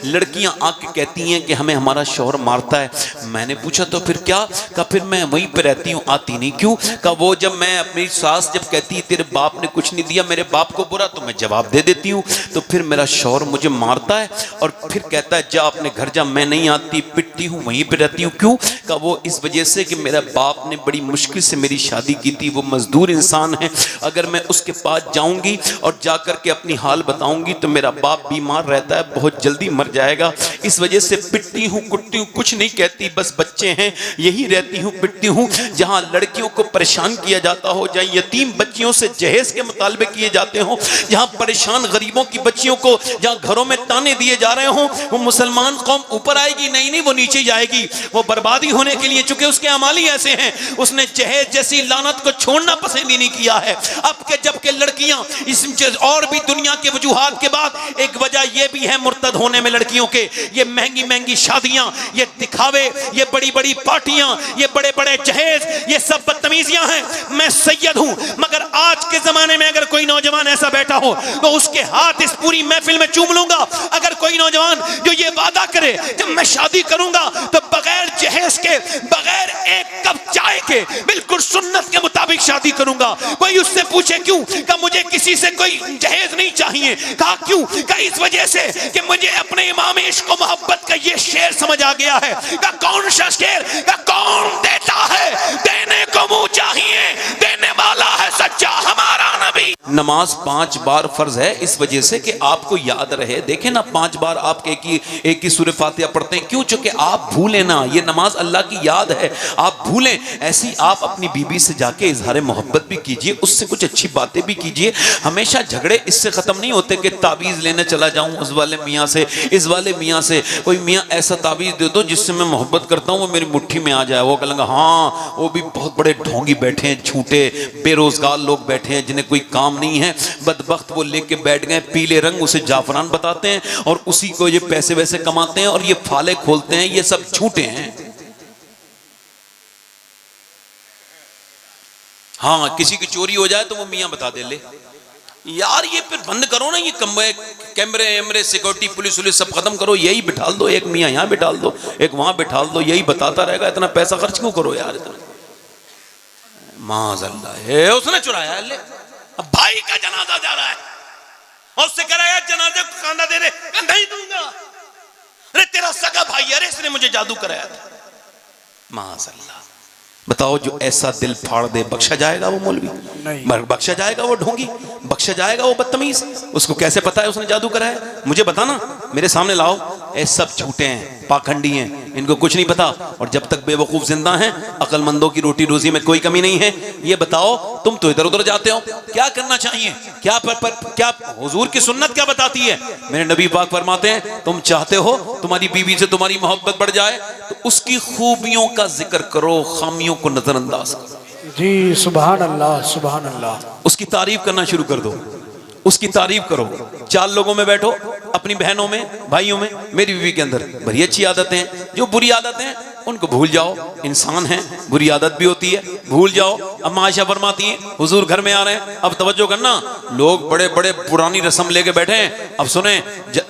लड़कियां आके कहती हैं कि हमें हमारा शौहर मारता है। मैंने पूछा तो फिर क्या? कहा फिर मैं वहीं पे रहती हूँ, आती नहीं। क्यों? कहा वो जब मैं अपनी सास जब कहती है तेरे बाप ने कुछ नहीं दिया मेरे बाप को बुरा, तो मैं जवाब दे देती हूँ, तो फिर मेरा शौहर मुझे मारता है और फिर कहता है जा अपने घर जा, मैं नहीं आती, पिटती हूँ, वहीं पे रहती हूँ। क्यों? कहा वो इस वजह से कि मेरा बाप ने बड़ी मुश्किल से मेरी शादी की थी, वो मजदूर इंसान है, अगर मैं उसके पास जाऊंगी और जाकर के अपनी हाल बताऊंगी तो मेरा बाप बीमार रहता है, बहुत जल्दी मर जाएगा, इस वजह से पिटती हूँ कुटती हूँ, कुछ नहीं कहती, बस बच्चे हैं यही रहती हूँ पिटती हूँ। जहाँ लड़कियों को परेशान किया जाता हो, जहाँ यतीम बच्चियों से जहेज के मुतालबे किए जाते हो, जहाँ परेशान गरीबों की बच्चियों को जहाँ घरों में ताने दिए जा रहे हो, वो मुसलमान कौम ऊपर आएगी नहीं, वो नीचे जाएगी, वो बर्बादी होने के लिए, चूंकि उसके अमाली ऐसे हैं, उसने जहेज जैसी लानत को छोड़ना पसंद ही नहीं किया है। अब के जबकि लड़कियां इस और भी दुनिया के वजूहात के बाद एक वजह यह भी है मुर्तद होने में लड़कियों के, ये महंगी महंगी शादियां, ये दिखावे, ये बड़ी बड़ी पार्टियां, ये बड़े बड़े जहेज, ये सब बदतमीजियां हैं। मैं सैयद हूं, मगर आज के जमाने में अगर कोई नौजवान ऐसा बैठा हो तो उसके हाथ इस पूरी महफिल में चूम लूंगा। अगर कोई नौजवान जो ये वादा करे जब मैं शादी करूंगा तो बगैर जहेज के, बगैर एक कप चाय के, बिल्कुल सुन्नत के मुताबिक शादी करूंगा। कोई उससे पूछे क्यों? कहा मुझे किसी से कोई जहेज नहीं चाहिए। कहा क्यों? कहा इस वजह से कि मुझे अपने इमाम इश्क व मोहब्बत का ये शेर समझ आ गया है। कहा कौन सा शेर? कहा कौन देता है, देने को मुंह चाहिए, देने वाला है सच्चा हमारा नबी। नमाज 5 बार फर्ज है इस वजह से कि आपको याद रहे। देखें ना 5 बार आप एक ही सूरह फातिहा पढ़ते हैं, क्यों? चूंकि आप भूलें ना, ये नमाज अल्लाह की याद है, आप भूलें। ऐसी आप अपनी बीबी से जाके इजहार मोहब्बत भी कीजिए, उससे कुछ अच्छी बातें भी कीजिए। हमेशा झगड़े इससे खत्म नहीं होते कि ताबीज़ लेने चला जाऊं उस वाले मियाँ से, इस वाले मियाँ से। कोई मियाँ ऐसा ताबीज़ दे दो जिससे मैं मोहब्बत करता हूँ वो मेरी मुट्ठी में आ जाए। वो कहेंगे हाँ वो भी बहुत बड़े ढोंगी बैठे हैं, झूठे बेरोजगार लोग बैठे हैं जिन्हें कोई काम नहीं है, बदबख्त वो लेके बैठ गए पीले रंग, उसे जाफरान बताते हैं और उसी को ये पैसे वैसे कमाते हैं और ये फाले खोलते हैं, ये सब झूठे हैं। हाँ किसी की चोरी हो जाए तो वो मियाँ बता दे, ले यार ये फिर बंद करो ना, ये कैमरे एमरे सिक्योरिटी पुलिस वुलिस सब खत्म करो, यही बिठाल दो, एक मियाँ यहाँ बिठाल दो, एक वहां बिठाल दो, यही बताता रहेगा, इतना पैसा खर्च क्यों करो यार इतना। माज़अल्लाह है उसने चुराया है, ले अब भाई का जनाजा जा रहा है और उससे कह रहा है जनाजे को खाना दे दे, नहीं दूंगा। अरे तेरा सगा भाई है, अरे इसने मुझे जादू कराया था। माज़अल्लाह बताओ जो ऐसा दिल फाड़ दे बख्शा जाएगा वो मौलवी? नहीं। बख्शा जाएगा वो ढोंगी? बख्शा जाएगा वो बदतमीज? उसको कैसे पता है उसने जादू कराया? मुझे बताना, मेरे सामने लाओ। ये सब झूठे हैं, पाखंडी हैं, इनको कुछ नहीं पता। और जब तक बेवकूफ जिंदा हैं, अक्लमंदों की रोटी रोजी में कोई कमी नहीं है। ये बताओ तुम तो इधर उधर जाते हो, क्या करना चाहिए? क्या हुजूर की सुन्नत क्या बताती है? मेरे नबी पाक फरमाते हैं तुम चाहते हो तुम्हारी बीवी से तुम्हारी मोहब्बत बढ़ जाए तो उसकी खूबियों का जिक्र करो, खामियों को नजरअंदाज करो। जी सुभान अल्लाह सुभान अल्लाह। उसकी तारीफ करना शुरू कर दो, उसकी तारीफ करो। 4 लोगों में बैठो, अपनी बहनों में भाइयों में, मेरी बीवी के अंदर बड़ी अच्छी आदतें हैं, जो बुरी आदतें हैं उनको भूल जाओ, इंसान है बुरी आदत भी होती है, भूल जाओ। अम्मा आयशा फरमाती हैं हुजूर घर में आ रहे हैं, अब तवज्जो करना, लोग बड़े बड़े पुरानी रस्म लेके बैठे हैं, अब सुने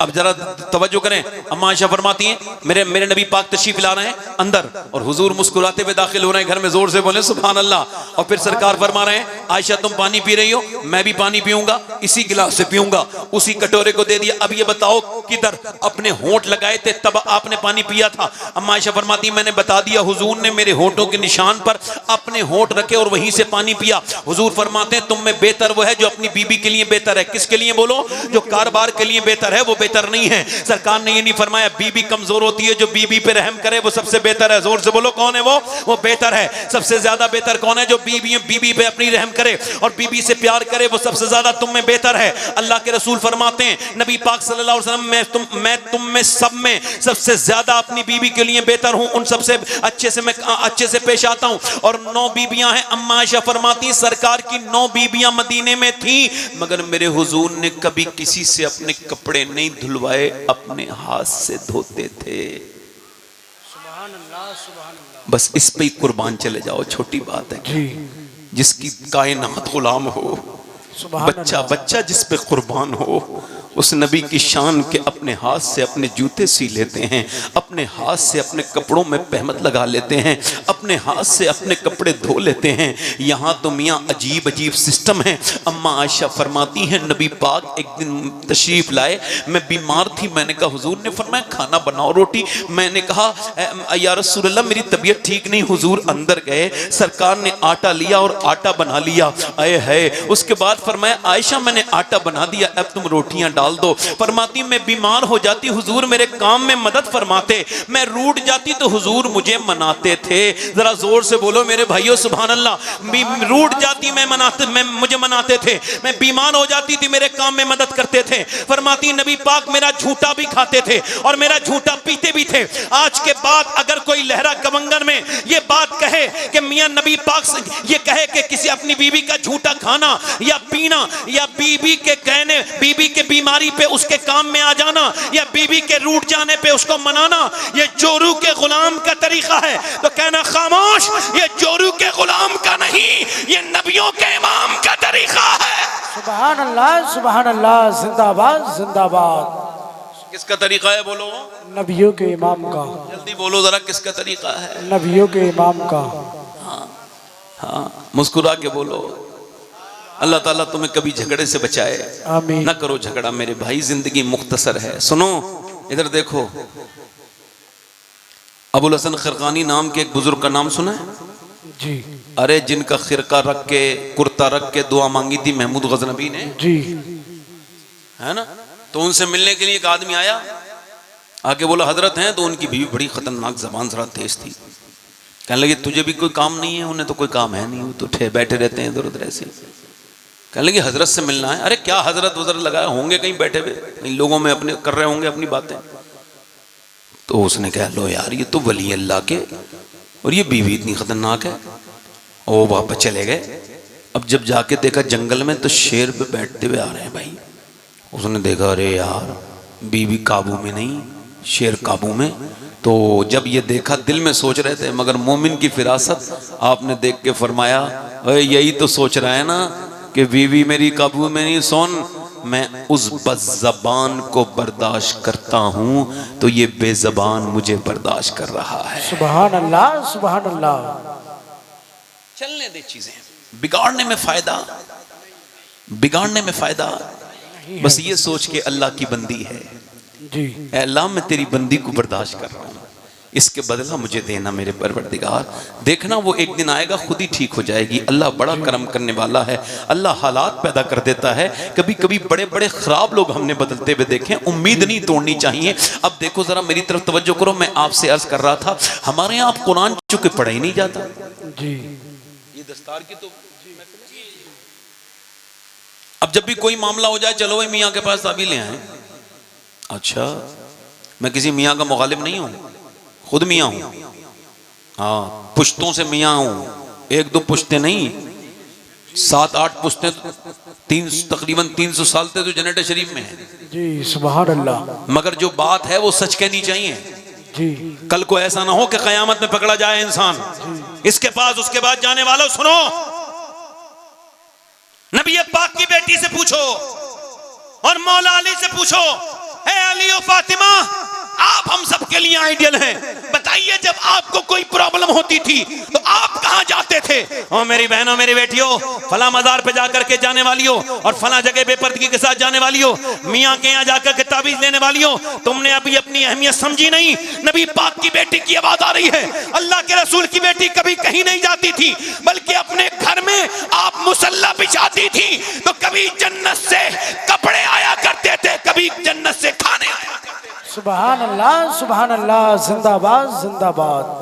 अब जरा तवज्जो करें। अम्मा आयशा फरमाती हैं मेरे नबी पाक तशरीफ ला रहे हैं अंदर और हुजूर मुस्कुराते हुए दाखिल हो रहे हैं घर में, जोर से बोले सुभान अल्लाह। और फिर सरकार फरमा रहे हैं आयशा तुम पानी पी रही हो, मैं भी पानी पीऊंगा, इसी गिलास से पीऊंगा, उसी कटोरे को दे दिया। अब ये बताओ किधर अपने होंठ लगाए थे तब आपने पानी पिया था? अम्मा आयशा फरमाती मैंने बता दिया, हुजूर ने मेरे होंठों के निशान पर अपने होंठ रखे और वहीं से पानी पिया। हुजूर फरमाते हैं तुम में बेहतर वो है जो अपनी बीबी के लिए बेहतर है। किसके लिए बोलो? जो कारोबार के लिए बेहतर है वो बेहतर नहीं है। सरकार ने ये नहीं फरमाया बीबी कमजोर होती है, जो बीबी पे रहम करे वो सबसे बेहतर है। जोर से बोलो कौन है वो बेहतर है। सबसे ज्यादा बेहतर कौन है? जो बीबी पे अपनी रहम करे और बीबी से प्यार करे, वो सबसे ज्यादा तुम में बेहतर है। अल्लाह के रसूल फरमाते हैं नबी पाक सल्लल्लाहु अलैहि वसल्लम मैं तुम में सब में सबसे ज्यादा अपनी बीबी के लिए बेहतर हूं, उन सबसे मैं अच्छे से पेश आता हूं। और 9 बीबियां हैं। अम्मा आयशा फरमाती सरकार की 9 बीबियां मदीने में थी, मगर मेरे हुजूर ने कभी किसी से अपने कपड़े नहीं धुलवाए, अपने हाथ से धोते थे। सुभान अल्लाह सुभान अल्लाह। बस इस पे ही कुर्बान चले जाओ, छोटी बात है। जिसकी कायनात गुलाम हो, बच्चा जिस पे कुर्बान हो, उस नबी की शान के अपने हाथ से अपने जूते सी लेते हैं, अपने हाथ से अपने कपड़ों में पहमत लगा लेते हैं, अपने हाथ से अपने कपड़े धो लेते हैं। यहाँ तो मियाँ अजीब अजीब सिस्टम है। अम्मा आयशा फरमाती हैं नबी पाक एक दिन तशरीफ लाए, मैं बीमार थी, मैंने कहा हुजूर ने फरमाया खाना बनाओ रोटी। मैंने कहा या रसूल अल्लाह मेरी तबीयत ठीक नहीं। हुजूर अंदर गए, सरकार ने आटा लिया और आटा बना लिया। आए है उसके बाद फरमाया आयशा मैंने आटा बना दिया, अब तुम रोटियां डाल दो। फरमाती मैं बीमार हो जाती हुजूर मेरे काम में मदद फरमाते, मैं रूठ जाती तो हुजूर मुझे मनाते थे। जरा जोर से बोलो मेरे भाइयों सुभान अल्लाह। रूठ जाती मैं मुझे मनाते थे, मैं बीमार हो जाती थी मेरे काम में मदद करते थे। फरमाती नबी पाक मेरा झूठा भी खाते थे और मेरा झूठा पीते भी थे। आज के बाद अगर कोई लहरा कमंगन में ये बात कहे कि मियां नबी पाक से ये कहे कि किसी अपनी बीवी का झूठा खाना या पीना या बीवी के कहने बीवी के बीमारी पे उसके काम में आ जाना या बीवी के रूठ जाने पे उसको मनाना, ये जोरू के गुलाम का तरीका है। तो कहना खामोश, ये जोरू के गुलाम का नहीं, ये नबियों के इमाम का तरीका है। सुभान अल्लाह, जिंदाबाद जिंदाबाद। किसका तरीका है बोलो? नबियों के इमाम का। जल्दी बोलो जरा किसका तरीका है? नबियों के इमाम का। हाँ मुस्कुरा के बोलो। अल्लाह ताला तुम्हें कभी झगड़े से बचाए, आमीन। ना करो झगड़ा मेरे भाई, जिंदगी मुख्तसर है। सुनो इधर देखो, अबुल हसन खरकानी नाम के एक बुजुर्ग का नाम सुना है? जी। अरे जिनका खिरका रख के कुर्ता रख के दुआ मांगी थी महमूद गजनबी ने, जी है ना? तो उनसे मिलने के लिए एक आदमी आया, आके बोला हजरत हैं? तो उनकी बीवी बड़ी खतरनाक जबान जरा तेज थी, कहने लगे तुझे भी कोई काम नहीं है? उन्हें तो कोई काम है नहीं, वो तो बैठे रहते हैं इधर उधर ऐसे। कहने लगे हजरत से मिलना है। अरे क्या हजरत उधर लगाए होंगे कहीं बैठे हुए, कहीं लोगों में अपने कर रहे होंगे अपनी बातें। तो उसने कहा लो यार ये तो वली अल्लाह के और ये बीवी इतनी खतरनाक है। वो वापस चले गए। अब जब जाके देखा जंगल में तो शेर पे बैठते हुए आ रहे हैं भाई। उसने देखा अरे यार बीवी काबू में नहीं, शेर काबू में। तो जब ये देखा दिल में सोच रहे थे मगर मोमिन की फिरासत आपने देख के फरमाया यही तो सोच रहा है ना कि बीवी मेरी काबू में नहीं, सुन मैं उस बज़बान को बर्दाश्त करता हूँ तो ये बेज़बान मुझे बर्दाश्त कर रहा है। सुभान अल्लाह, सुभान अल्लाह। चलने दे चीजें, बिगाड़ने में फायदा, बिगाड़ने में फायदा। बस ये सोच के अल्लाह की बंदी है जी, अल्लाह मैं तेरी बंदी को बर्दाश्त कर रहा हूँ, इसके बदला मुझे देना मेरे परवरदिगार। देखना वो एक दिन आएगा खुद ही ठीक हो जाएगी। अल्लाह बड़ा करम करने वाला है, अल्लाह हालात पैदा कर देता है। कभी कभी बड़े बड़े खराब लोग हमने बदलते हुए देखे, उम्मीद नहीं तोड़नी चाहिए। अब देखो जरा मेरी तरफ तवज्जो करो, मैं आपसे अर्ज कर रहा था हमारे यहाँ आप कुरान चूंकि पढ़ा ही नहीं जाता जी, ये दस्तार की तो अब जब भी कोई मामला हो जाए चलो भाई मियाँ के पास ताबीर ले आए। अच्छा मैं किसी मियाँ का मुखालिफ नहीं हूँ, खुद मियाँ हूँ। हाँ पुश्तों से मियाँ हूँ, एक दो पुश्ते नहीं 7-8 पुश्ते, तकरीबन 300 साल से तो जन्नत शरीफ में है जी। सुभान अल्लाह। मगर जो बात है वो सच कहनी चाहिए जी। कल को ऐसा ना हो कि कयामत में पकड़ा जाए इंसान। इसके पास उसके बाद जाने वालों सुनो, नबी पाक की बेटी से पूछो और मौला अली से पूछो, है अली और फातिमा आप हम सब के लिए आइडियल हैं, बताइए जब आपको कोई प्रॉब्लम होती थी तो आप कहां जाते थे? और मेरी बहनों मेरी बेटियों, फला मजार पे जाकर के जाने वाली हो और फला जगह बेपर्दगी के साथ जाने वाली हो, मियाँ के यहाँ जाकर के ताबीज लेने वाली हो, तुमने अभी अपनी अहमियत समझी नहीं। नबी पाक की बेटी की आवाज आ रही है, अल्लाह के रसूल की बेटी कभी कहीं नहीं जाती थी बल्कि अपने घर में आप मुसल्ला बिछाती थी तो कभी जन्नत से कपड़े आया करते थे, कभी जन्नत से खाने आया करते थे। सुभान अल्लाह, सुभान अल्लाह, जिंदाबाद जिंदाबाद।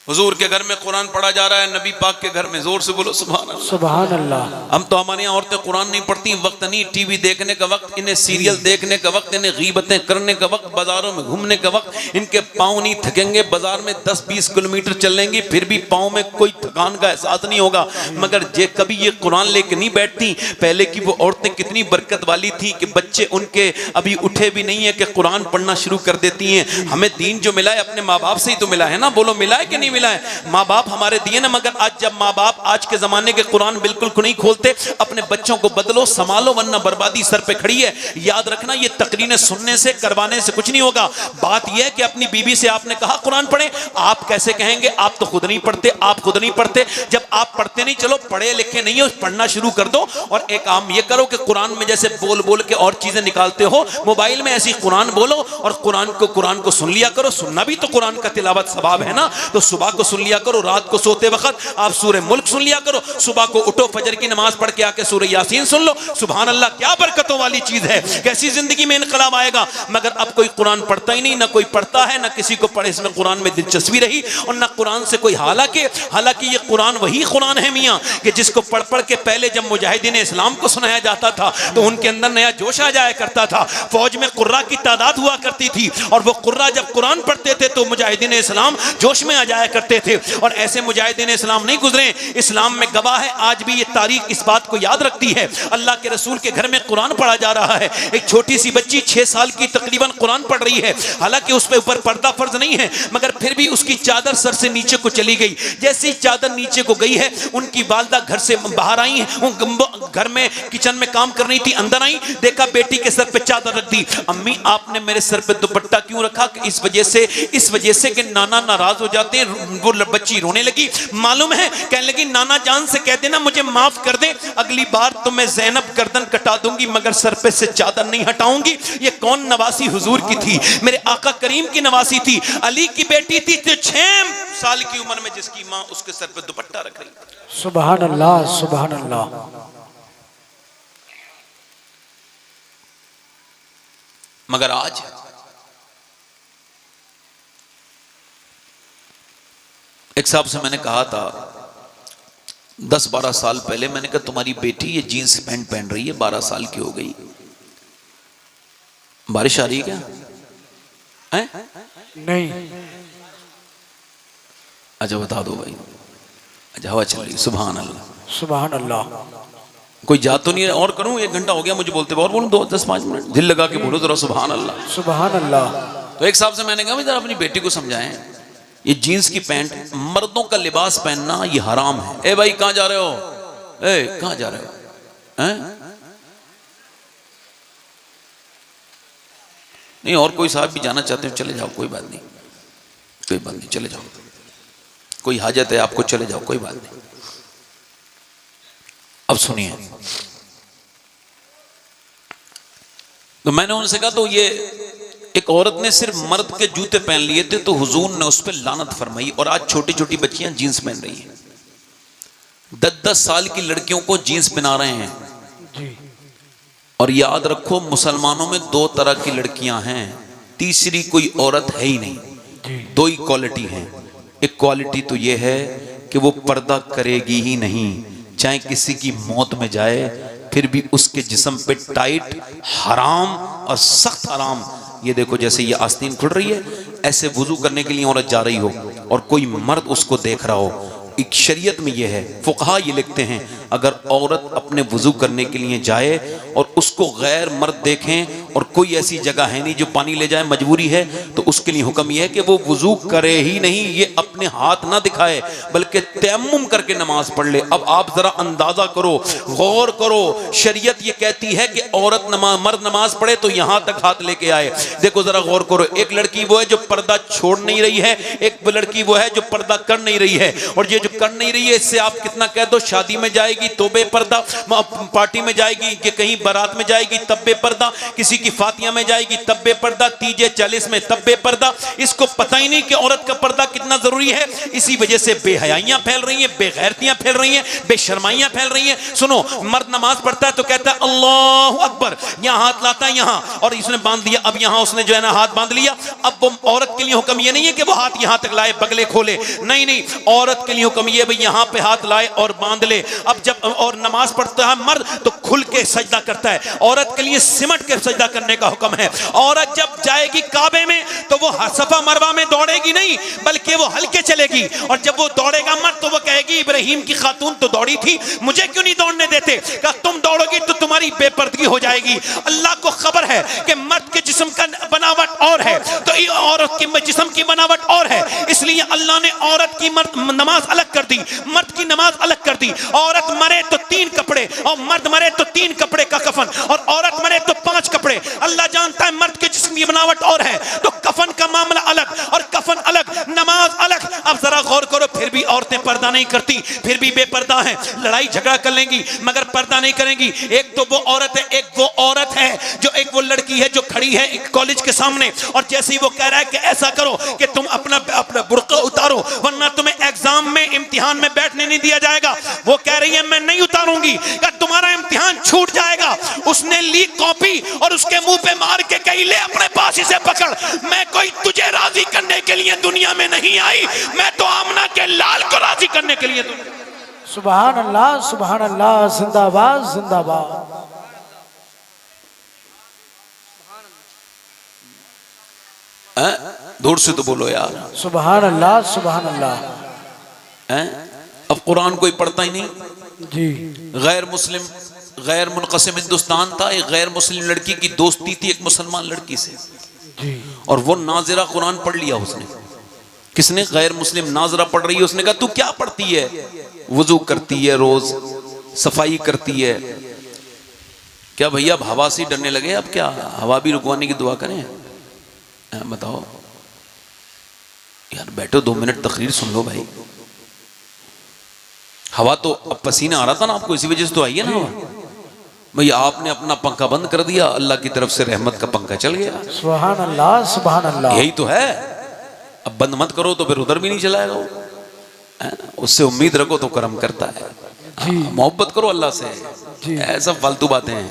हुजूर के घर में कुरान पढ़ा जा रहा है, नबी पाक के घर में, जोर से बोलो सुभान अल्लाह। सुभान अल्लाह। हम तो हमारे यहाँ औरतें कुरान नहीं पढ़ती, वक्त नहीं, टीवी देखने का वक्त, इन्हें सीरियल देखने का वक्त, इन्हें गीबतें करने का वक्त, बाजारों में घूमने का वक्त, इनके पाँव नहीं थकेंगे, बाजार में 10-20 किलोमीटर चलेंगी फिर भी पाँव में कोई थकान का एहसास नहीं होगा। मगर जे कभी ये कुरान लेके नहीं बैठती, पहले की वो औरतें कितनी बरकत वाली थी कि बच्चे उनके अभी उठे भी नहीं है कि कुरान पढ़ना शुरू कर देती हैं। हमें दीन जो मिला है अपने माँ बाप से ही तो मिला है ना, बोलो मिला है कि नहीं नहीं मिला है। माँ बाप हमारे दिए ना, मगर आज जब माँ बाप आज के जमाने के कुरान बिल्कुल नहीं खोलते, अपने बच्चों को बदलो, संभालो, वरना बर्बादी सर पे खड़ी है। याद रखना, ये तकरीरें सुनने से करवाने से कुछ नहीं होगा। बात यह है कि अपनी बीबी से आपने कहा कुरान पढ़े, आप कैसे कहेंगे? आप तो खुद नहीं पढ़ते, आप खुद नहीं पढ़ते। जब आप पढ़ते नहीं, चलो पढ़े लिखे नहीं हो, पढ़ना शुरू कर दो। और एक काम ये करो कि कुरान में जैसे बोल बोल के और चीजें निकालते हो, मोबाइल में ऐसी कुरान बोलो और कुरान को सुन लिया करो। सुनना भी तो कुरान का तिलावत सवाब है ना, तो सुबह को सुन लिया करो, रात को सोते वक्त आप सूरह मुल्क सुन लिया करो, सुबह को उठो फजर की नमाज पढ़ के आके सूरह यासीन सुन लो। सुभान अल्लाह, क्या बरकतों वाली चीज है, कैसी जिंदगी में इनकलाब आएगा। मगर अब कोई कुरान पढ़ता ही नहीं, ना कोई पढ़ता है, ना किसी को पढ़े इसमें कुरान में दिलचस्पी रही, और ना कुरान से कोई हालांकि ये कुरान वही कुरान है मियाँ कि जिसको पढ़ पढ़ के पहले जब मुजाहिदीन इस्लाम को सुनाया जाता था तो उनके अंदर नया जोश आ जाया करता था। फौज में कुर्रा की तादाद हुआ करती थी, और वो कुर्रा जब कुरान पढ़ते थे तो मुजाहिदीन इस्लाम जोश में आ जाया करते थे। और ऐसे मुजाहिदीन इस्लाम नहीं गुजरे, इस्लाम में गवाह है, आज भी ये तारीख इस बात को याद रखती है। अल्लाह के रसूल के घर में कुरान पढ़ा जा रहा है, एक छोटी सी बच्ची 6 साल की तकरीबन कुरान पढ़ रही है। हालांकि उस पे ऊपर पर्दा फर्ज नहीं है, मगर फिर भी उसकी चादर सर से नीचे को चली गई। जैसी चादर नीचे को गई है, उनकी वालिदा घर से बाहर आई है, घर में किचन में काम कर रही थी, अंदर आई, देखा बेटी के सर पे चादर रख दी। अम्मी आपने मेरे सर पे दुपट्टा क्यों रखा? इस वजह से कि नाना नाराज हो जाते हैं। वो बच्ची रोने लगी, मालूम है, कहने लगी नाना जान से कह देना मुझे माफ कर दे, अगली बार तो मैं ज़ैनब गर्दन कटा दूंगी मगर सर पे से चादर नहीं हटाऊंगी। ये कौन नवासी हुजूर की थी? मेरे आका करीम की नवासी थी, अली की बेटी थी, 6 साल की उम्र में जिसकी माँ उसके सर पे दुपट्टा रख रही। सुभान अल्लाह, सुभान अल्लाह। मगर आज एक साहब से मैंने कहा था 10-12 साल पहले, मैंने कहा तुम्हारी बेटी ये जीन्स पैंट पहन रही है, 12 साल की हो गई, बारिश आ रही है क्या? है? नहीं। अच्छा बता दो भाई। अच्छा हवा चल रही, सुभान अल्लाह, सुभान अल्लाह। कोई जा तो नहीं है? और करूं? 1 घंटा हो गया मुझे बोलते, और बोलूं 10-5 मिनट, दिल लगा के बोलो जरा सुभान अल्लाह, सुभान अल्लाह। तो एक साहब से मैंने कहा जरा अपनी बेटी को समझाएं, ये जीन्स की पैंट, मर्दों का लिबास पहनना ये हराम है। ए भाई कहां जा रहे हो? ए कहां जा रहे हो? हैं? नहीं, और कोई साहब भी जाना चाहते हो चले जाओ, कोई बात नहीं, कोई बात नहीं, चले जाओ, कोई हाजत है आपको, चले जाओ, कोई बात नहीं। अब सुनिए, तो मैंने उनसे कहा तो ये एक औरत ने सिर्फ मर्द के जूते पहन लिए थे तो हुजूर ने उस पर लानत फरमाई, और आज छोटी छोटी बच्चियां जीन्स पहन रही हैं, 10-10 साल की लड़कियों को जीन्स पहना रहे हैं जी। और याद रखो मुसलमानों में 2 तरह की लड़कियां हैं, तीसरी कोई औरत है ही नहीं, 2 ही क्वालिटी हैं। एक क्वालिटी तो यह है कि वो पर्दा करेगी ही नहीं, चाहे किसी की मौत में जाए फिर भी उसके जिस्म पे टाइट हराम और सख्त हराम। ये देखो जैसे ये आस्तीन खुल रही है, ऐसे वुजू करने के लिए औरत जा रही हो और कोई मर्द उसको देख रहा हो, एक शरीयत में ये है, फुकहा ये लिखते हैं अगर औरत अपने वुजू करने के लिए जाए और उसको गैर मर्द देखें और कोई ऐसी जगह है नहीं जो पानी ले जाए, मजबूरी है, तो उसके लिए हुक्म यह है कि वो वुजू करे ही नहीं, ये अपने हाथ ना दिखाए बल्कि तयम्मुम करके नमाज पढ़ ले। अब आप जरा अंदाजा करो, गौर करो, शरीयत ये कहती है कि औरत मर्द नमाज पढ़े तो यहां तक हाथ लेके आए। देखो जरा गौर करो, एक लड़की वो है जो पर्दा छोड़ नहीं रही है, एक लड़की वो है जो पर्दा कर नहीं रही है, और ये जो कर नहीं रही है इससे आप कितना कह दो, शादी में जाएगी तो बेपर्दा, पार्टी में जाएगी कि कहीं बारात में जाएगी तब बेपर्दा, किसी की फातिया में जाएगी तब बेपर्दा, तीजे 40 में तब बेपर्दा। इसको पता ही नहीं कि औरत का पर्दा कितना जरूरी है। इसी वजह से बेहयाइयां फैल रही हैं, बेगैरतियां फैल रही हैं, बेशर्माइयां फैल रही हैं। सुनो, मर्द नमाज पढ़ता है तो कहता है अल्लाहु अकबर, यहां हाथ लाता है यहां, और इसने बांध दिया, अब यहां उसने जो है ना हाथ बांध लिया। अब वो औरत के लिए हुक्म ये नहीं है कि वो हाथ यहां तक लाए, बगले खोले, नहीं नहीं, औरत के लिए हुक्म हुक्म ये भाई यहाँ पे हाथ लाए और बांध ले। अब जब और नमाज पढ़ता है मर्द तो खुल के सजदा करता है, औरत के लिए सिमट के सजदा करने का हुक्म है। औरत जब जाएगी काबे में तो वो सफा मरवा में दौड़ेगी नहीं, बल्कि वो हल्के चलेगी, और जब वो दौड़ेगा मर्द तो वो कहेगी इब्राहिम की खातून तो दौड़ी थी, मुझे क्यों नहीं दौड़ने देते? कहा तुम दौड़ोगी तो तुम्हारी बेपर्दगी हो जाएगी। अल्लाह को खबर है कि मर्द के जिस्म का बनावट और है तो औरत के जिस्म की बनावट और है, इसलिए अल्लाह ने औरत की नमाज अलग कर दी, मर्द की नमाज अलग कर दी। औरत मरे तो 3 कपड़े और मर्द मरे तो 3 कपड़े का कफन, और औरत मरे तो 5 कपड़े। अल्लाह जानता है मर्द के जिस्म की बनावट और है तो कफन का मामला अलग और कफन अलग, नमाज अलग। अब जरा गौर करो, फिर भी औरतें पर्दा नहीं करती, फिर भी बेपर्दा हैं, लड़ाई झगड़ा कर लेंगी मगर पर्दा नहीं करेंगी। एक तो वो औरत है, एक वो औरत है जो एक वो लड़की है जो खड़ी है एक कॉलेज के सामने, और जैसे ही वो कह रहा है कि ऐसा करो कि तुम अपना बुर्का उतारो वरना तुम्हें एग्जाम में इम्तिहान में बैठने नहीं दिया जाएगा, वो कह रही है मैं नहीं उतारूंगी, तुम्हारा इम्तिहान छूट जाएगा। उसने ली कॉपी और उसके मुंह पे मार के कही ले अपने पास इसे पकड़, मैं कोई तुझे राजी करने के लिए दुनिया में नहीं आई, मैं तो आमना के लाल को राजी करने के लिए। सुभान अल्लाह, जिंदाबाद जिंदाबाद। दूर से तो बोलो यार सुभान अल्लाह सुभान अल्लाह। अब कुरान कोई पढ़ता ही नहीं जी। गैर मुस्लिम गैर मुनक़सिम हिंदुस्तान था, एक गैर मुस्लिम लड़की की दोस्ती थी एक मुसलमान लड़की से जी, और वो नाज़िरा कुरान पढ़ लिया उसने। किसने? गैर मुस्लिम नाज़िरा पढ़ रही है, उसने कहा तू क्या पढ़ती है? वुजू करती है, रोज सफाई करती है। क्या भैया अब हवा से डरने लगे? अब क्या हवा भी रुकवाने की दुआ करें? बताओ यार, बैठो 2 मिनट तकरीर सुन लो भाई। हवा तो अब पसीना आ रहा था ना आपको, इसी वजह से तो आई है ना हवा। भैया आपने अपना पंखा बंद कर दिया, अल्लाह की तरफ से रहमत का पंखा चल गया। सुभान अल्लाह सुभान अल्लाह। यही तो है, अब बंद मत करो तो फिर उधर भी नहीं चलाएगा वो। उससे उम्मीद रखो तो करम करता है। मोहब्बत करो अल्लाह से, ऐसा फालतू बातें हैं।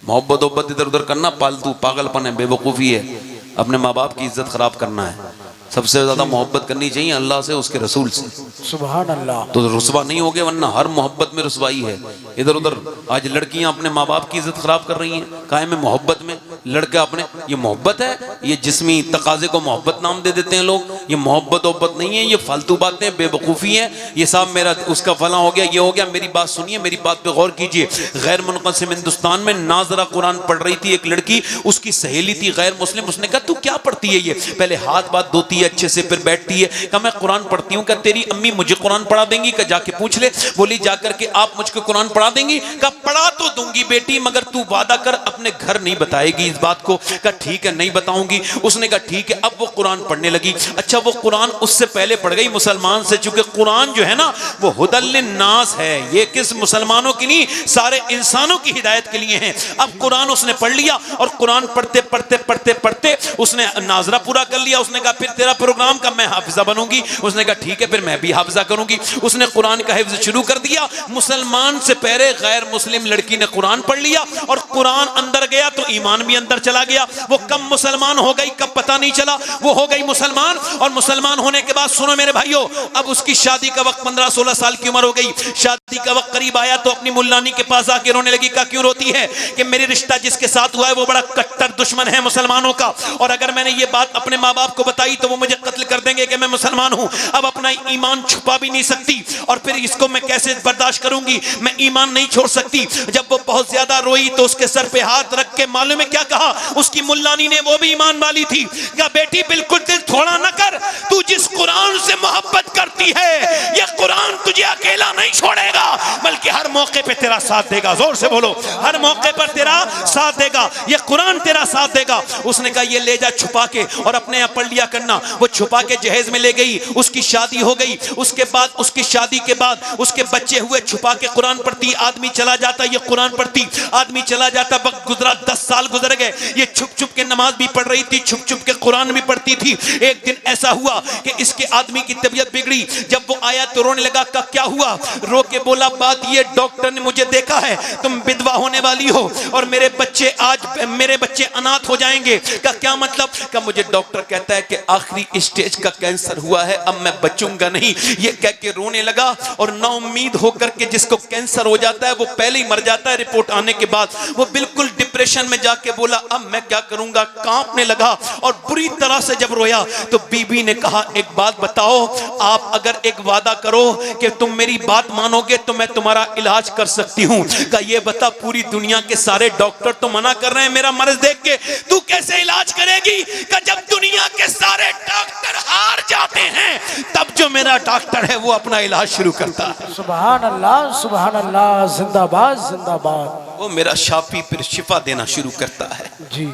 मोहब्बत इधर उधर करना फालतू पागलपन है, बेवकूफ़ी है। अपने माँ बाप की इज्जत खराब करना है। सबसे ज्यादा मोहब्बत करनी चाहिए अल्लाह से, उसके रसूल से। सुभान अल्लाह। तो रुसवा नहीं होगे, वरना हर मोहब्बत में रुसवाई है। इधर उधर आज लड़कियां अपने माँ बाप की इज्जत खराब कर रही हैं, कायम में मोहब्बत में। लड़का अपने, ये मोहब्बत है? ये जिस्मी तकाजे को मोहब्बत नाम दे देते हैं लोग। ये मोहब्बत नहीं है, ये फालतू बातें, बेवकूफ़ी है। ये साहब मेरा उसका फला हो गया, ये हो गया। मेरी बात सुनिए, मेरी बात पे गौर कीजिए। गैर मुनक़सिम हिंदुस्तान में नाज़रा कुरान पढ़ रही थी एक लड़की, उसकी सहेली थी गैर मुस्लिम। उसने कहा तू क्या पढ़ती है? ये पहले हाथ बात धोती है अच्छे से, फिर बैठती है। कहा मैं कुरान पढ़ती हूँ। कहा तेरी अम्मी मुझे कुरान पढ़ा देंगी? कहा जाके पूछ ले। बोली जाकर के आप मुझको कुरान पढ़ा देंगी? कहा पढ़ा तो दूंगी बेटी, मगर तू वादा कर अपने घर नहीं बताएगी इस बात को। कहा ठीक है नहीं बताऊंगी। उसने कहा ठीक है। अब वो कुरान पढ़ने लगी। अच्छा वो कुरान उससे पहले पढ़ गई मुसलमान से, चूंकि कुरान जो है ना वो हुदल्लिन्नास है, ये किस मुसलमानों की नहीं, सारे इंसानों की हिदायत के लिए है। अब कुरान उसने पढ़ लिया और कुरान पढ़ते पढ़ते पढ़ते पढ़ते उसने नाजरा पूरा कर लिया। उसने कहा फिर तेरा प्रोग्राम का मैं हाफिजा बनूंगी। उसने कहा ठीक है फिर मैं भी हाफिजा करूंगी। उसने कुरान का हिफ्ज शुरू कर दिया। मुसलमान से पहले गैर मुस्लिम लड़की ने कुरान पढ़ लिया और कुरान अंदर गया तो ईमान भी अंदर चला गया। वो कब मुसलमान हो गई कब पता नहीं चला, वो हो गई मुसलमान। और मुसलमान होने के बाद सुनो मेरे भाइयों, अब उसकी शादी का वक्त 15-16 साल की उम्र हो गई। शादी का वक्त करीब आया तो अपनी मुल्लानी के पास आके रोने लगी। कहा क्यों रोती है? कि मेरी रिश्ता जिसके साथ हुआ है वो बड़ा कट्टर दुश्मन है मुसलमानों का, और अगर मैंने ये बात अपने माँ बाप को बताई तो वो मुझे कत्ल कर देंगे कि मैं मुसलमान हूं। अब अपना ईमान छुपा भी नहीं सकती और फिर इसको मैं कैसे बर्दाश्त करूंगी? मैं ईमान नहीं छोड़ सकती। जब वो बहुत ज्यादा रोई तो उसके सर पे हाथ रख के मालूम है क्या कहा उसकी मुल्लानी ने? वो भी ईमान वाली थी। कहा बेटी बिल्कुल दिल थोड़ा न कर, तू जिस कुरान से मोहब्बत करती है ये कुरान तुझे अकेला नहीं छोड़ेगा, बल्कि हर मौके पे तेरा साथ देगा। जोर से बोलो, हर मौके पर तेरा साथ देगा, ये कुरान तेरा साथ देगा। उसने कहा ये ले जा छुपा के और अपने यहाँ पढ़ लिया करना। वो छुपा के जहेज में ले गई। उसकी शादी हो गई। उसके बाद उसकी शादी के बाद उसके बच्चे हुए। छुपा के कुरान पढ़ती, आदमी चला जाता, ये कुरान पढ़ती, आदमी चला जाता। वक्त गुजरा, 10 साल गुजर गए। ये छुप छुप के नमाज भी पढ़ रही थी, छुप छुप छुप के कुरान भी पढ़ती थी। एक दिन ऐसा हुआ कि इसके आदमी की तबीयत बिगड़ी। जब वो आया तो रोने लगा। का क्या हुआ? रो के बोला, बात ये, डॉक्टर ने मुझे देखा है तुम विधवा होने वाली हो और मेरे बच्चे अनाथ हो जाएंगे। का क्या मतलब? का मुझे डॉक्टर कहता है कि आखिरी स्टेज का कैंसर हुआ है, अब मैं बचूंगा नहीं। ये कह के रोने लगा और ना उम्मीद होकर के, जिसको कैंसर हो जाता है वो पहले ही मर जाता है रिपोर्ट आने के बाद, वो बिल्कुल डिप्रेशन में जाके बोला अब मैं क्या करूंगा, कांपने लगा और बुरी तरह से जब रोया तो बीबी ने कहा, एक बात बताओ, आप अगर एक वादा करो कि तुम मेरी बात मानोगे तो मैं तुम्हारा इलाज कर सकती हूँ। का ये बता, पूरी दुनिया के सारे डॉक्टर तो मना कर रहे हैं मेरा मर्ज देख के, तू कैसे इलाज करेगी? का जब दुनिया के सारे डॉक्टर हार जाते हैं तब जो मेरा डॉक्टर है वो अपना इलाज शुरू करता है। सुभान अल्लाह, जिंदाबाद जिंदाबाद। वो मेरा शाफी फिर शिफा देना शुरू करता है जी।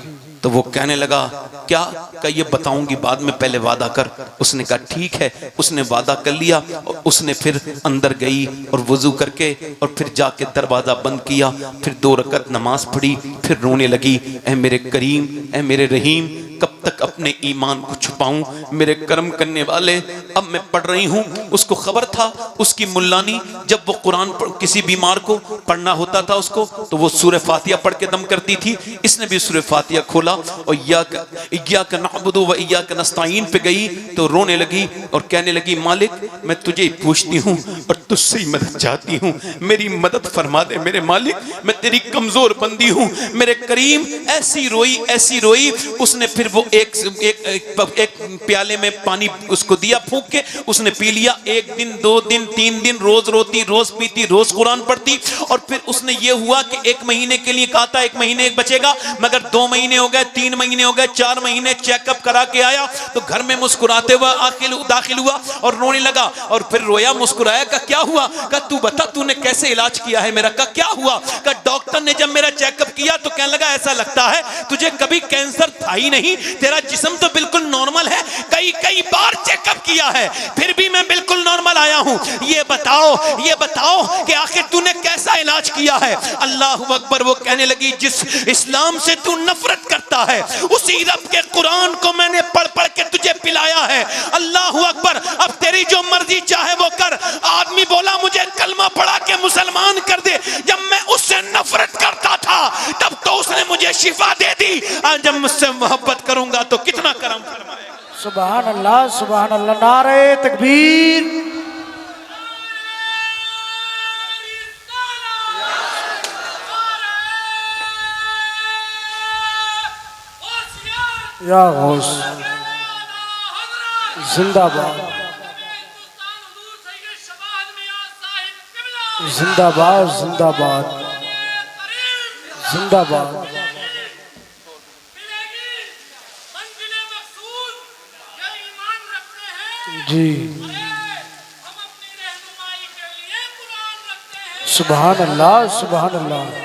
तो वो कहने लगा, क्या? का ये बताऊंगी बाद में, पहले वादा कर। उसने कहा ठीक है। उसने वादा कर लिया और उसने फिर अंदर गई और वुजू करके और फिर जाके दरवाजा बंद किया, फिर 2 रकत नमाज पढ़ी, फिर रोने लगी, ऐ मेरे करीम, ऐ मेरे रहीम, कब तक अपने ईमान को छुपाऊं, मेरे कर्म करने वाले। अब मैं पढ़ रही हूं। उसको खबर था, उसकी मुल्लानी जब वो कुरान किसी बीमार को पढ़ना होता था उसको, तो वो सूरह फातिहा पढ़ के दम करती थी। इसने भी सूरह फातिहा खोला और इय्याका नअबुदु व इय्याका नस्तईन पे गई तो रोने लगी और कहने लगी, मालिक मैं तुझे पूछती हूँ और तुझसे ही मदद चाहती हूँ, मेरी मदद फरमा दे मेरे मालिक, मैं तेरी कमजोर बंदी हूँ मेरे करीम। ऐसी रोई। उसने फिर वो एक प्याले में पानी उसको दिया फूंक के, उसने पी लिया। 1 दिन 2 दिन 3 दिन रोज रोती, रोज पीती, रोज कुरान पढ़ती। और फिर उसने ये हुआ कि 1 महीने के लिए कहा था 1 महीने बचेगा, मगर 2 महीने हो गए, 3 महीने हो गए, 4 महीने चेकअप करा के आया तो घर में मुस्कुराते हुए दाखिल हुआ और रोने लगा। और फिर रोया, मुस्कुराया। का क्या हुआ? का तू बता तूने कैसे इलाज किया है मेरा? का क्या हुआ? का डॉक्टर ने जब मेरा चेकअप किया तो कहने लगा, ऐसा लगता है तुझे कभी कैंसर था ही नहीं, तेरा जिस्म तो बिल्कुल नॉर्मल है, कई बार चेकअप किया है फिर भी मैं बिल्कुल नॉर्मल आया हूं। ये बताओ कि आखिर तूने कैसा इलाज किया है? अल्लाह अकबर। वो कहने लगी, जिस इस्लाम से तू नफरत करता है उसी रब के कुरान को मैंने पढ़ के तुझे पिलाया है। अल्लाह अकबर। अब तेरी जो मर्जी चाहे वो कर। आदमी बोला, मुझे कलमा पढ़ा के मुसलमान कर दे। जब मैं उससे नफरत करता था तब तो उसने मुझे शिफा दे दी, आज जब मुझसे मोहब्बत करूंगा तो कितना करम फरमाएगा। सुभान अल्लाह, नारे तकबीर। या गौस जिंदाबाद, जिंदाबाद जिंदाबाद जिंदाबाद। जी। सुभान अल्लाह, सुभान अल्लाह।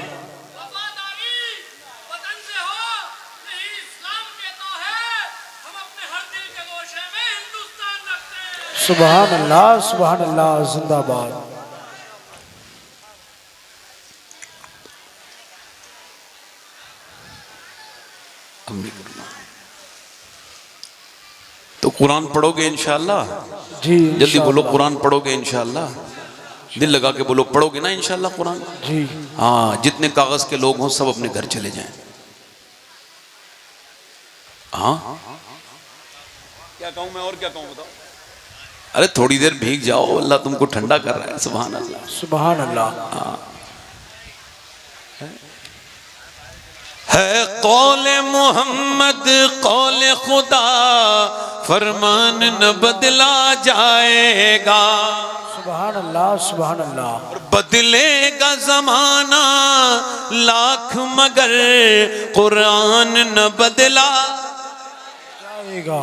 सुभान अल्लाह, जिंदाबाद। तो कुरान पढ़ोगे इंशाअल्लाह? जी। जल्दी बोलो, कुरान पढ़ोगे इंशाअल्लाह? दिल लगा के बोलो, पढ़ोगे ना इंशाअल्लाह कुरान? जी। हाँ, जितने कागज के लोग हों सब अपने घर चले जाएं। हाँ, क्या कहूं मैं और क्या कहूं बताओ? अरे थोड़ी देर भीग जाओ, अल्लाह तुमको ठंडा कर रहा है। सुभान अल्लाह, सुभान अल्लाह। है कौले मोहम्मद कौले खुदा, फरमान न बदला जाएगा। सुभान अल्लाह, सुभान अल्लाह। और बदलेगा जमाना लाख मगर कुरान न बदला जाएगा।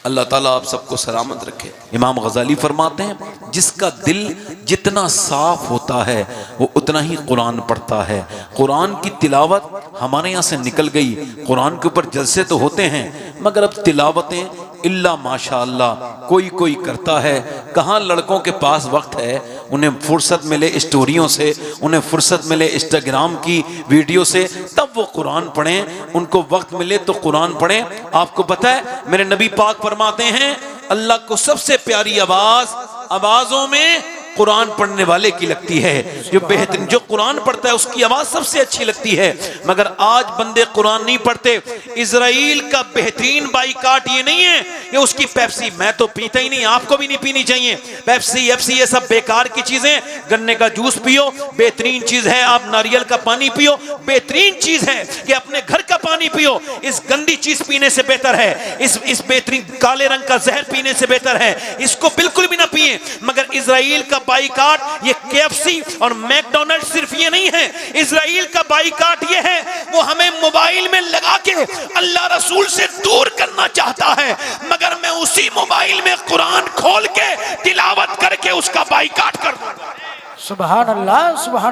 अल्लाह ताला आप सबको सलामत रखे। इमाम गजाली फरमाते हैं, जिसका दिल जितना साफ होता है वो उतना ही कुरान पढ़ता है। कुरान की तिलावत हमारे यहाँ से निकल गई। कुरान के ऊपर जलसे तो होते हैं मगर अब तिलावतें इल्ला माशाअल्लाह कोई करता है। कहाँ लड़कों के पास वक्त है उन्हें फुर्सत मिले स्टोरियों से, उन्हें फुर्सत मिले इंस्टाग्राम की वीडियो से, तब वो कुरान पढ़ें। उनको वक्त मिले तो कुरान पढ़ें। आपको पता है मेरे नबी पाक फरमाते हैं अल्लाह को सबसे प्यारी आवाज़ों में कुरान पढ़ने वाले की लगती है। जो बेहतरीन जो कुरान पढ़ता है उसकी आवाज सबसे अच्छी लगती है। मगर आज बंदे कुरान नहीं पढ़ते। इजराइल का बेहतरीन बाइकाट ये नहीं है कि उसकी पेप्सी, मैं तो पीता ही नहीं, आपको भी नहीं पीनी चाहिए पेप्सी एफसी, ये सब बेकार की चीजें। गन्ने का जूस पियो, बेहतरीन चीज है। आप नारियल का पानी पियो, बेहतरीन चीज है कि अपने घर का पानी पियो। इस गंदी चीज पीने से बेहतर है, इस बेहतरीन काले रंग का जहर पीने से बेहतर है, इसको बिल्कुल भी ना पिए। मगर इजराइल का बाइकाट, ये केएफसी और मैकडॉनल्ड सिर्फ ये नहीं है, इजराइल का बाइकाट ये है, वो हमें मोबाइल में लगा के अल्लाह रसूल से दूर करना चाहता है। मगर मैं उसी मोबाइल में कुरान खोल के तिलावत करके उसका बाइकाट कर दूंगा। सुभान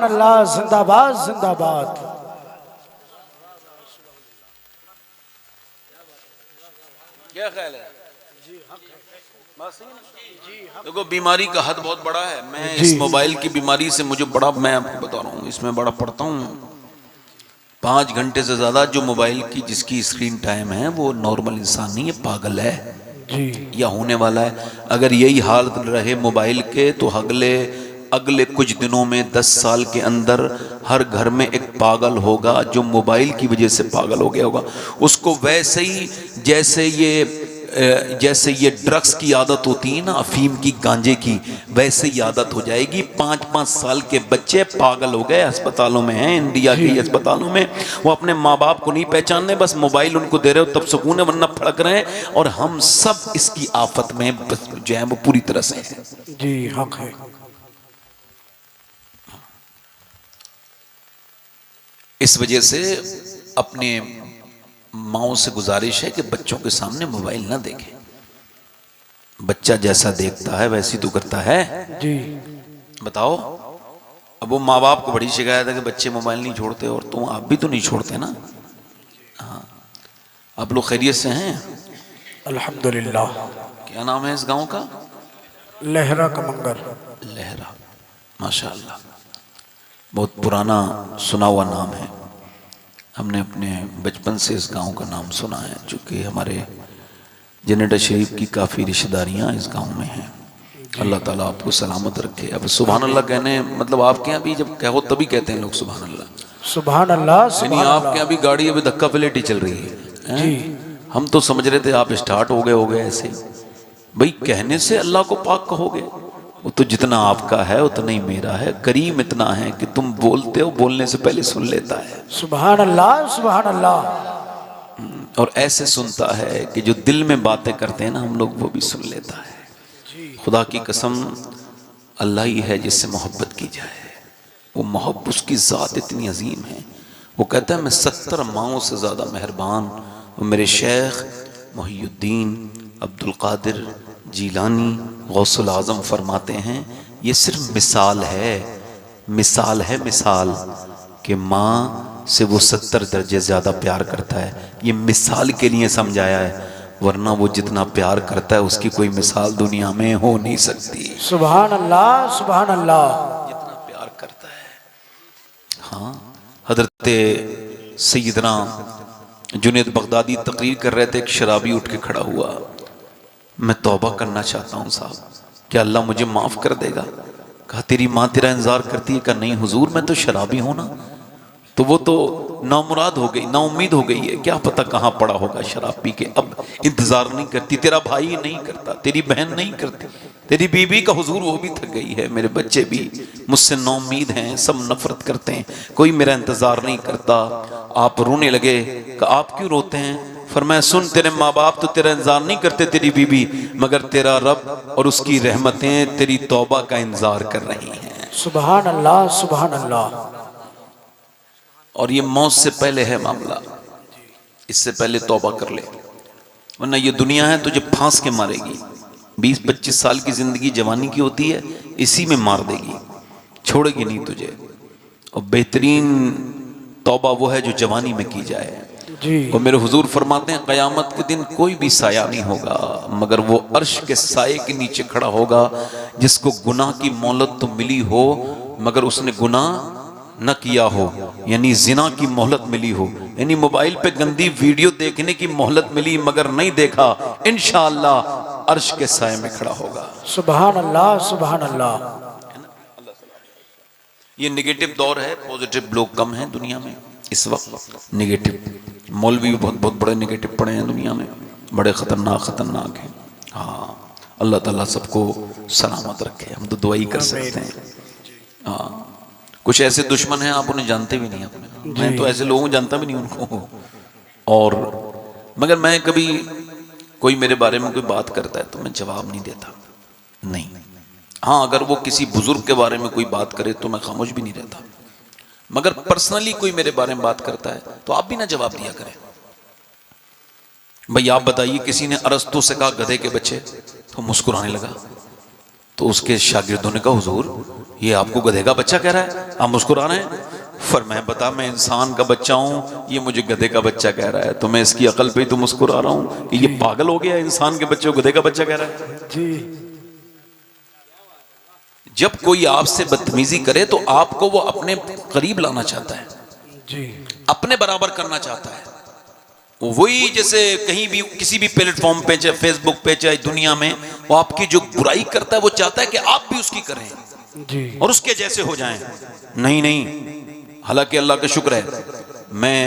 अल्लाह, जिंदाबाद जिंदाबाद। क्या ख्याल है? देखो बीमारी का हद बहुत बड़ा है। मैं इस मोबाइल की बीमारी से मुझे बड़ा, मैं आपको बता रहा हूँ, इसमें बड़ा पढ़ता हूँ। 5 घंटे से ज्यादा जो मोबाइल की जिसकी स्क्रीन टाइम है वो नॉर्मल इंसान नहीं है, पागल है जी, या होने वाला है। अगर यही हाल रहे मोबाइल के तो अगले कुछ दिनों में 10 साल के अंदर हर घर में एक पागल होगा जो मोबाइल की वजह से पागल हो गया होगा। उसको वैसे ही जैसे ये ड्रग्स की आदत होती है ना, अफीम की, गांजे की, वैसे ही आदत हो जाएगी। 5-5 साल के बच्चे पागल हो गए, अस्पतालों में हैं, इंडिया के अस्पतालों में। वो अपने माँ बाप को नहीं पहचानने, बस मोबाइल उनको दे रहे हो तब सुकून है, वरना फड़क रहे हैं। और हम सब इसकी आफत में जो है वो पूरी तरह से हैं। जी हक है। इस वजह से अपने माओ से गुजारिश है कि बच्चों के सामने मोबाइल ना देखें। बच्चा जैसा देखता है वैसी तो करता है जी। बताओ, अब वो माँ बाप को बड़ी शिकायत है कि बच्चे मोबाइल नहीं छोड़ते, और तुम आप भी तो नहीं छोड़ते ना। हाँ, आप लोग खैरियत से हैं? अल्हम्दुलिल्लाह। क्या नाम है इस गांव का? लहरा कमंगर। लहरा, माशाअल्लाह, बहुत पुराना सुना हुआ नाम है। हमने अपने बचपन से इस गांव का नाम सुना है, चूँकि हमारे जनेडा शरीफ की काफ़ी रिश्तेदारियाँ इस गांव में हैं। अल्लाह ताला आपको सलामत रखे। अब सुभान अल्लाह कहने मतलब आपके यहाँ भी जब कहो तभी कहते हैं लोग सुभान अल्लाह। सुभान अल्लाह। यानी आपके यहाँ भी गाड़ी अभी धक्का पलेटी चल रही है जी। हम तो समझ रहे थे आप स्टार्ट हो गए ऐसे। भाई कहने से अल्लाह को पाक कहोगे? वो तो जितना आपका है उतना ही मेरा है। करीम इतना है कि तुम बोलते हो, बोलने से पहले सुन लेता है। सुभान अल्लाह, सुभान अल्लाह। और ऐसे सुनता है कि जो दिल में बातें करते हैं ना हम लोग, वो भी सुन लेता है। खुदा की कसम, अल्लाह ही है जिससे मोहब्बत की जाए। वो मोहब्बत, उसकी ज़ात इतनी अजीम है। वो कहता है मैं 70 माओं से ज़्यादा मेहरबान। वो मेरे शेख मोहिउद्दीन अब्दुल कादिर जीलानी गौसुल आज़म फरमाते हैं, ये सिर्फ मिसाल है मिसाल कि माँ से वो 70 दर्जे ज़्यादा प्यार करता है। ये मिसाल के लिए समझाया है, वरना वो जितना प्यार करता है उसकी कोई मिसाल दुनिया में हो नहीं सकती। सुभान अल्लाह, सुभान अल्लाह। जितना प्यार करता है। हाँ, हजरत सैयदना जुनैद बगदादी तकरीर कर रहे थे, एक शराबी उठ के खड़ा हुआ, मैं तौबा करना चाहता हूँ साहब, क्या अल्लाह मुझे माफ़ कर देगा? कहा तेरी माँ तेरा इंतज़ार करती है? कहा नहीं हुजूर, मैं तो शराबी हूँ ना। तो वो तो नामुराद हो गई, नाउम्मीद हो गई है, क्या पता कहाँ पड़ा होगा शराब पी के। अब इंतज़ार नहीं करती, तेरा भाई नहीं करता, तेरी बहन नहीं करती, तेरी बीवी का हुजूर वो भी थक गई है, मेरे बच्चे भी मुझसे नाउम्मीद हैं, सब नफरत करते हैं, कोई मेरा इंतज़ार नहीं करता। आप रोने लगे। कहा आप क्यों रोते हैं? फरमाया सुन, तेरे माँ बाप तो तेरा इंतजार नहीं करते, तेरी बीवी, मगर तेरा रब और उसकी रहमतें तेरी तौबा का इंतजार कर रही हैं। सुभान अल्लाह, सुभान अल्लाह। और ये मौत से पहले है मामला, इससे पहले तौबा कर ले, वरना ये दुनिया है तुझे फांस के मारेगी। 20-25 साल की जिंदगी जवानी की होती है, इसी में मार देगी, छोड़ेगी नहीं तुझे। और बेहतरीन तौबा वो है जो जवानी में की जाए। और मेरे हुजूर फरमाते हैं क़यामत के दिन कोई भी साया नहीं होगा मगर वो अर्श के साए के नीचे खड़ा होगा, जिसको गुनाह की मोहलत तो मिली हो मगर उसने गुनाह न किया हो, यानी जिना की मोहलत मिली हो, यानी मोबाइल पे गंदी वीडियो देखने की मोहलत मिली मगर नहीं देखा, इंशाअल्लाह अर्श के साए में खड़ा होगा। सुभान अल्लाह सुभान अल्लाह। ये नेगेटिव दौर है, पॉजिटिव लोग कम हैं दुनिया में इस वक्त। नेगेटिव मौलवी भी बहुत बहुत बड़े नेगेटिव पड़े हैं दुनिया में, बड़े खतरनाक हैं। हाँ, अल्लाह ताला सबको सलामत रखे, हम तो दुआ ही कर सकते हैं। हाँ, कुछ ऐसे दुश्मन हैं आप उन्हें जानते भी नहीं अपने, मैं तो ऐसे लोगों को जानता भी नहीं उनको। और मगर मैं कभी कोई मेरे बारे में कोई बात करता है तो मैं जवाब नहीं देता, नहीं। हाँ, अगर वो किसी बुजुर्ग के बारे में कोई बात करे तो मैं खामोश भी नहीं रहता, मगर पर्सनली कोई मेरे बारे में बात करता है तो आप भी ना जवाब दिया करें। भाई आप बताइए, किसी ने अरस्तु से कहा गधे के बच्चे, तो मुस्कुराने लगा, तो उसके शागिर्दों ने कहा हुजूर ये आपको गधे का बच्चा कह रहा है, आप मुस्कुरा रहे हैं। फरमाया बता, मैं इंसान का बच्चा हूं, ये मुझे गधे का बच्चा कह रहा है, तो मैं इसकी अकल पे ही तो मुस्कुरा रहा हूं कि ये पागल हो गया, इंसान के बच्चे को गधे का बच्चा कह रहा है जी। जब कोई आपसे बदतमीजी करे तो आपको वो अपने करीब लाना चाहता है जी, अपने बराबर करना चाहता है। वही जैसे कहीं भी किसी भी प्लेटफॉर्म पे, चाहे फेसबुक पे, चाहे दुनिया में, वो आपकी जो बुराई करता है वो चाहता है कि आप भी उसकी करें जी, और उसके जैसे हो जाएं। नहीं, हालांकि अल्लाह का शुक्र है मैं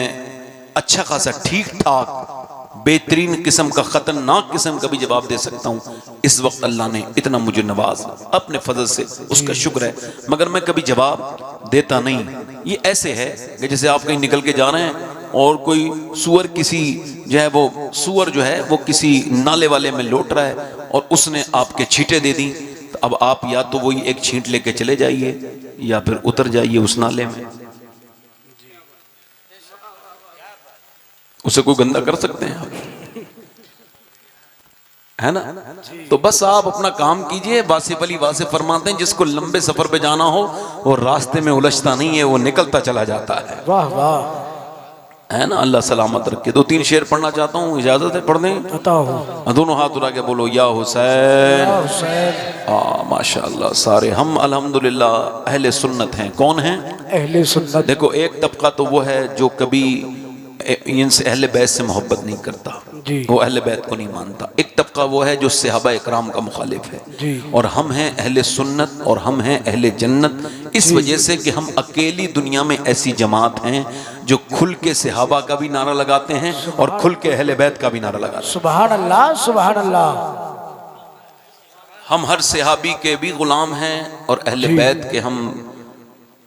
अच्छा खासा ठीक ठाक बेहतरीन किस्म का खतरनाक किस्म का भी जवाब दे सकता हूँ। इस वक्त अल्लाह ने इतना मुझे नवाज अपने फजल से, उसका शुक्र है, मगर मैं कभी जवाब देता नहीं। ये ऐसे है कि जैसे आप कहीं निकल के जा रहे हैं और कोई सुअर किसी जो है वो सुअर जो है वो किसी नाले वाले में लौट रहा है और उसने आपके छींटे दे दी, तो अब आप या तो वही एक छींट लेके चले जाइए या फिर उतर जाइए उस नाले में। उसे कोई गंदा कर सकते हैं आप, है ना? तो बस आप अपना काम कीजिए। वासिफ अली वासिफ फरमाते हैं जिसको लंबे सफर पे जाना हो वो रास्ते में उलझता नहीं है, वो निकलता चला जाता है। वाह वाह, है ना? अल्लाह सलामत रखे। 2-3 शेर पढ़ना चाहता हूँ, इजाजत है? पढ़ दें? बताओ। दोनों हाथ उठा के बोलो या हुसैन। हुसैन। माशाअल्लाह, सारे हम अल्हम्दुलिल्लाह अहले सुन्नत हैं। कौन हैं? अहले सुन्नत। देखो, एक तबका तो वो है जो कभी इनसे अहले बैत से मोहब्बत नहीं करता, वो अहले बैत को नहीं मानता। एक तबका वो है जो सहाबा इकराम का मुखालिफ है जी। और हम हैं अहले सुन्नत और हम हैं अहले जन्नत, इस वजह से कि हम अकेली दुनिया में ऐसी जमात हैं जो खुल के सहाबा का भी नारा लगाते हैं और खुल के अहले बैत का भी नारा लगाते हैं। सुभान अल्लाह सुभान अल्लाह। हम हर सहाबी के भी गुलाम हैं और अहले बैत के हम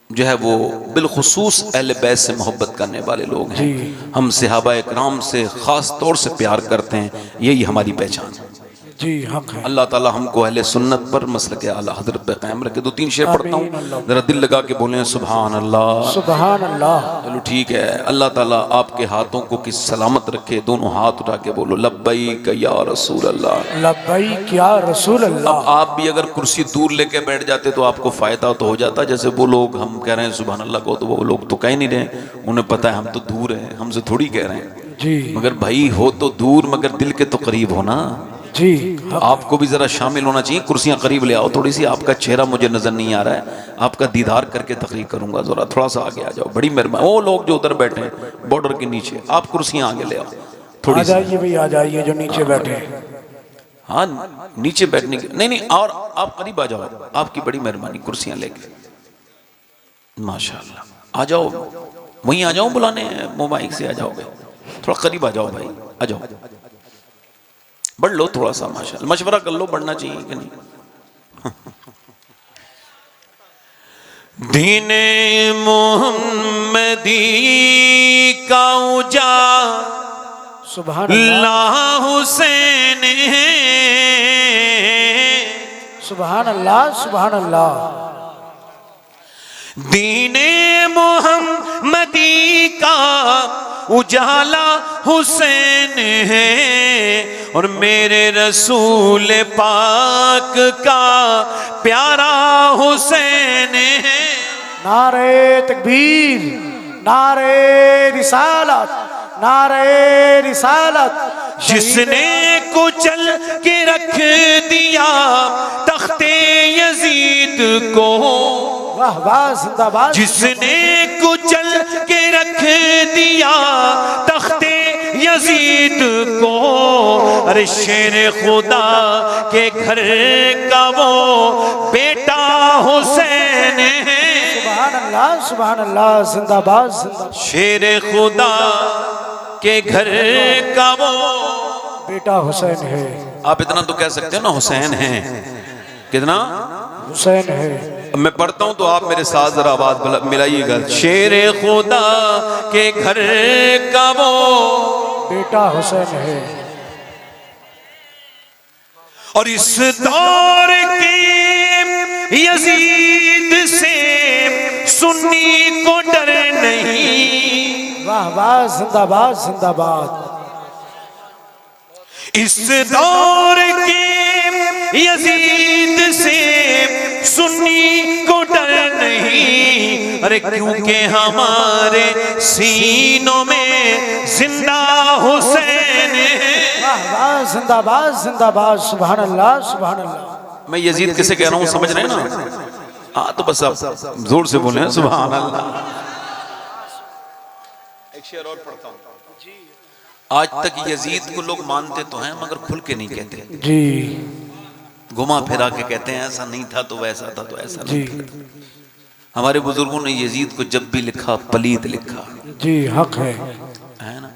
जो है वो बिलखुसूस अहले बैत से मोहब्बत करने वाले लोग हैं। हम सहाबा इकराम से खास तौर से प्यार करते हैं, यही हमारी पहचान है जी। हक है। अल्लाह ताला हमको अहले सुन्नत पर मसलक आला हज़रत पे कायम रखे। 2-3 शेर पढ़ता हूँ, जरा दिल लगा के बोलें सुभान अल्लाह सुभान अल्लाह। चलो ठीक है। अल्लाह ताला आपके हाथों को किस सलामत रखे। दोनों हाथ उठा के बोलो लब्बैक या रसूल अल्लाह। लब्बैक या रसूल अल्लाह। अब आप भी अगर कुर्सी दूर लेके बैठ जाते तो आपको फायदा तो हो जाता। जैसे वो लोग हम कह रहे हैं सुभान अल्लाह को, तो वो लोग तो कह नहीं रहे, उन्हें पता है हम तो दूर हैं, हमसे थोड़ी कह रहे हैं जी। मगर भाई हो तो दूर मगर दिल के तो करीब हो ना जी। आपको भी जरा शामिल होना चाहिए। कुर्सियां करीब ले आओ थोड़ी सी, आपका चेहरा मुझे नजर नहीं आ रहा है, आपका दीदार करके तकरीर करूंगा। जरा थोड़ा सा आगे आ जाओ, बड़ी मेहरबानी। वो लोग जो उधर बैठे हैं बॉर्डर के नीचे, आप कुर्सियां आगे ले आओ थोड़ी। आ जाइए भाई, आ जाइए जो नीचे बैठे। हाँ, नीचे बैठने की नहीं, और आप करीब आ जाओ, आपकी बड़ी मेहरबानी। कुर्सियां लेके माशाअल्लाह आ जाओ, वहीं आ जाओ, बुलाने मोबाइल से आ जाओगे, थोड़ा करीब आ जाओ भाई, आ जाओ, बढ़ लो थोड़ा सा। माशाअल्लाह मशवरा कर लो, बढ़ना चाहिए कि नहीं? दीने मोहम्मदी का उजा सुभान अल्लाह। हुसैन है। सुभान अल्लाह सुभान अल्लाह। दीने मोहम्मदी का उजाला हुसैन है और मेरे रसूल पाक का प्यारा हुसैन है। नारे तकबीर, नारे रिसालत, नारे रिसालत। जिसने कुचल के रख दिया तख्ते यजीद को, वाह वाह जिंदाबाद। जिसने कुचल के रख दिया तख्ते यजीद को, अरे शेर खुदा के घर का वो बेटा हुसैन है। सुभान अल्लाह सुभान अल्लाह जिंदाबाद जिंदाबाद। शेर खुदा के घर का वो बेटा हुसैन है। आप इतना तो कह सकते हो ना हुसैन है, कितना हुसैन है। मैं पढ़ता हूं तो आप मेरे साथ जरा आवाज मिलाइएगा। शेर खुदा के घर का वो बेटा हुसैन है। और इस दौर के यजीद से सुन्नी को डर नहीं। वाह वाह जिंदाबाद जिंदाबाद। इस दौर के यजीद से सुन्नी को डर नहीं, अरे क्योंकि हमारे सीनों में जिंदा हुसैन है। वाह वाह जिंदाबाद जिंदाबाद। सुभान अल्लाह सुभान अल्लाह। मैं यजीद किसे कह रहा हूँ समझ रहे हैं ना? हाँ तो बस आप जोर से बोले सुभान अल्लाह। एक शेर और पढ़ता हूँ। आज तक यजीद को लोग मानते तो हैं मगर खुल के नहीं कहते जी। घुमा फिरा के कहते हैं ऐसा नहीं था तो वैसा था तो ऐसा जी नहीं था। हमारे बुजुर्गों ने यजीद को जब भी लिखा पलीद लिखा जी। हक है ना?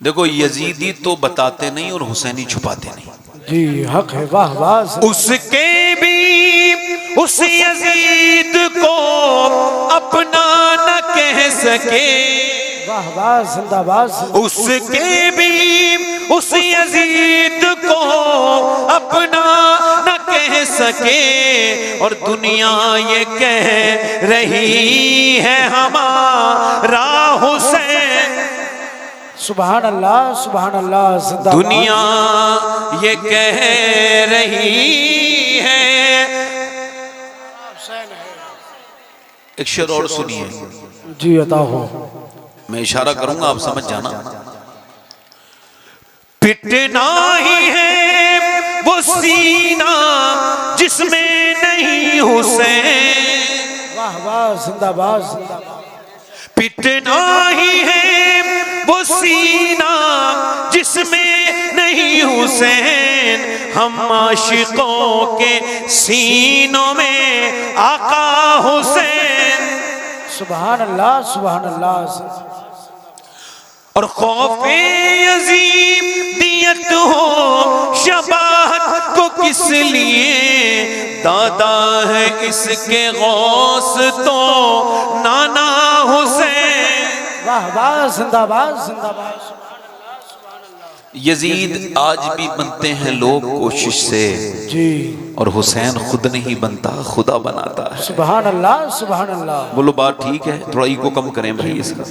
देखो यजीदी तो बताते नहीं और हुसैनी छुपाते नहीं जी। हक है। वाह वाह। उसके भी उस यजीद को अपना न कह सके। वाह वाह जिंदाबाद। उसके भी उस यजीद को अपना न कह सके, और दुनिया ये कह रही है हमारा हुसैन। सुभान अल्लाह सुभान अल्लाह जिंदाबाद। दुनिया ये कह रही है। एक शेर और सुनिए जी। अता हो। मैं इशारा करूंगा आप समझ जाना। पिटना ही है वो सीना जिसमें नहीं हुसैन। वाह वाह जिंदाबाद जिंदाबाद। पिटना ही है वो सीना जिसमें नहीं हुसैन। हम आशिकों के सीनों में आका हुसैन। सुभान अल्लाह सुभान अल्लाह। और खौफे अजीम दियत हो शबाहत को किस लिए, दादा है इसके गौस तो नाना हुसैन। वाह वाह जिंदाबाद जिंदाबाद। यजीद आज भी बनते हैं लोग कोशिश से जी। और हुसैन खुद नहीं बनता खुदा बनाता है। सुभान अल्लाह सुभान अल्लाह। बोलो बात ठीक है? थोड़ा ईगो कम करें भाई इसका,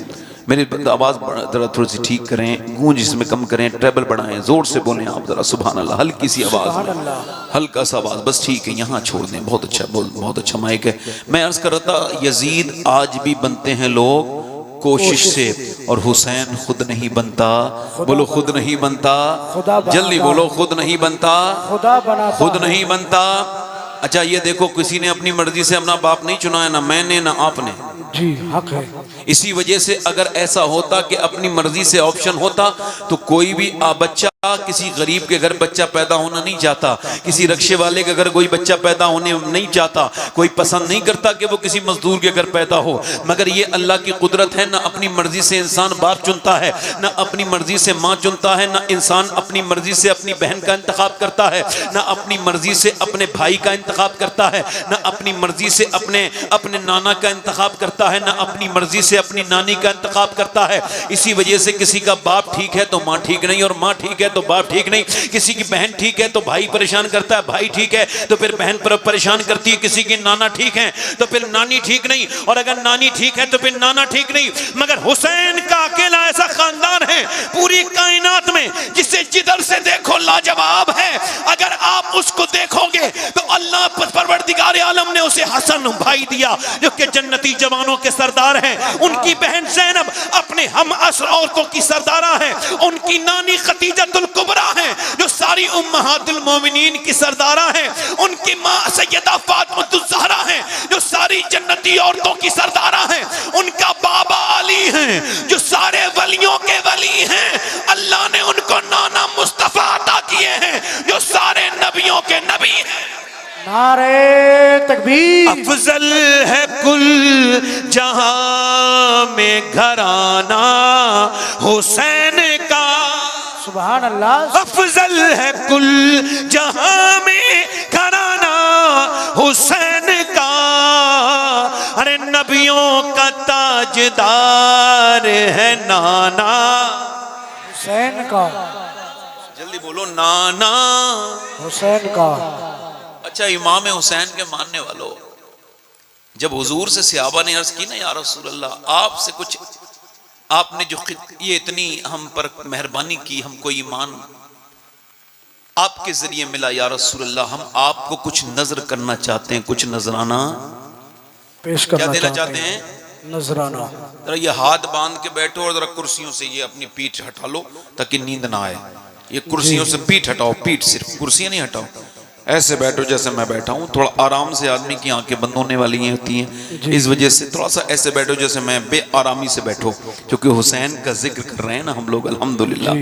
मेरी आवाज जरा थोड़ी सी ठीक करें, गूंज इसमें कम करें, ट्रेबल बढ़ाएं, जोर से बोलें आप जरा सुभान अल्लाह। हल्की सी आवाज में, हल्का सा आवाज बस ठीक है, यहाँ छोड़ दें। बहुत अच्छा बहुत अच्छा माइक है। मैं अर्ज कर रहा था यजीद आज भी बनते हैं लोग कोशिश से और हुसैन खुद नहीं बनता। बोलो खुद नहीं बनता। जल्दी बोलो खुद नहीं बनता। खुदा बना खुद नहीं बनता। अच्छा ये देखो किसी ने अपनी मर्जी से अपना बाप नहीं चुनाया, ना मैंने ना आपने। जी हक है। इसी वजह से अगर ऐसा होता कि अपनी मर्जी से ऑप्शन होता तो कोई भी बच्चा किसी गरीब के घर बच्चा पैदा होना नहीं चाहता, किसी रक्शे वाले के घर कोई बच्चा पैदा होने नहीं चाहता, कोई पसंद नहीं करता कि वो किसी मजदूर के घर पैदा हो। मगर ये अल्लाह की कुदरत है, ना अपनी मर्जी से इंसान बाप चुनता है, ना अपनी मर्जी से माँ चुनता है, ना इंसान अपनी मर्जी से अपनी बहन का इंतखाब करता है, ना अपनी मर्जी से अपने भाई का इंतखाब करता है, ना अपनी मर्जी से अपने नाना का इंतखाब करता है, ना अपनी मर्जी से अपनी नानी का इंतखाब करता है। इसी वजह से किसी का बाप ठीक है तो माँ ठीक नहीं, और माँ ठीक है तो बाप ठीक नहीं। किसी की बहन ठीक है तो भाई परेशान करता है, भाई ठीक है तो फिर बहन परेशान करती है। किसी की नाना ठीक है तो फिर नानी ठीक नहीं, और अगर नानी ठीक है तो फिर नाना ठीक नहीं। मगर हुसैन का अकेला ऐसा खानदान है पूरी कायनात में जिसे जिधर से देखो लाजवाब है। अगर आप उसको देखोगे तो अल्लाह परवरदिगार आलम ने उसे हसन भाई दिया जो कि जन्नती जवानों के सरदार हैं। उनकी बहन ज़ैनब अपने हम असर औरतों की सरदारा है। उनकी नानी खतीजतुल कुबरा हैं, जो सारी उम्महातुल मोमिनीन की सरदारा हैं, उनकी माँ सैयदा फातिमा ज़हरा हैं, जो सारी जन्नती औरतों की सरदारा हैं, उनका बाबा अली हैं, जो सारे वलियों के वली हैं। अल्लाह ने उनको नाना मुस्तफा अता किए हैं, जो सारे नबियों के नबी हैं। नारे तकबीर। अफजल है कुल जहां में घराना हुसैन का, सुभान अल्लाह। अफजल है कुल जहां में घराना हुसैन का, अरे नबियों का ताजदार है नाना हुसैन का, जल्दी बोलो नाना हुसैन का। अच्छा इमाम हुसैन के मानने वालों, जब हुजूर से सहाबा ने अर्ज की ना या रसूल अल्लाह आपसे कुछ, आपने जो ये इतनी हम पर मेहरबानी की, हमको ईमान आपके जरिए मिला या रसूल अल्लाह, हम आपको कुछ नजर करना चाहते हैं, कुछ नजराना पेश करना क्या देना चाहते हैं? नजराना। जरा ये हाथ बांध के बैठो और जरा कुर्सियों से ये अपनी पीठ हटा लो ताकि नींद ना आए। ये कुर्सियों से पीठ हटाओ, पीठ सिर्फ, कुर्सियां नहीं हटाओ। ऐसे बैठो जैसे मैं बैठा हूँ, थोड़ा आराम से, आदमी की आंखें बंद होने वाली होती हैं, इस वजह से थोड़ा सा ऐसे बैठो जैसे मैं, बेआरामी से बैठो, क्योंकि हुसैन का जिक्र कर रहे हैं ना हम लोग अल्हम्दुलिल्लाह,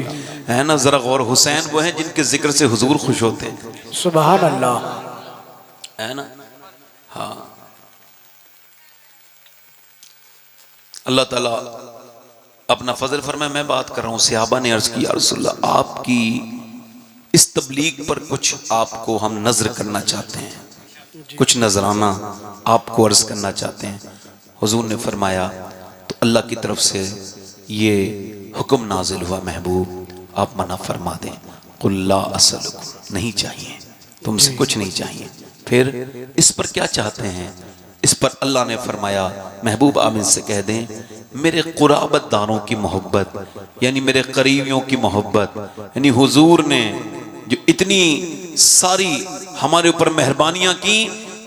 है ना। जरा गौर, हुसैन वो हैं जिनके जिक्र से हुजूर खुश होते हैं, सुभान अल्लाह, है ना। हाँ, अल्लाह ताला अपना फजल फरमाए। मैं बात कर रहा हूँ, सहाबा ने अर्ज की या रसूलल्लाह आपकी इस तबलीग पर कुछ आपको हम नजर करना चाहते हैं, कुछ नजराना आपको अर्ज करना चाहते हैं। हुजूर ने फरमाया तो अल्लाह की तरफ से ये हुक्म नाजिल हुआ, महबूब आप मना फरमा दें, कुल्ला असलकुम, नहीं चाहिए तुमसे कुछ नहीं चाहिए। फिर इस पर क्या चाहते हैं? इस पर अल्लाह ने फरमाया महबूब आप इनसे कह दें मेरे कुराबतदारों की मोहब्बत, यानी मेरे करीबियों की मोहब्बत, यानी हुजूर ने जो इतनी सारी हमारे ऊपर मेहरबानियां की,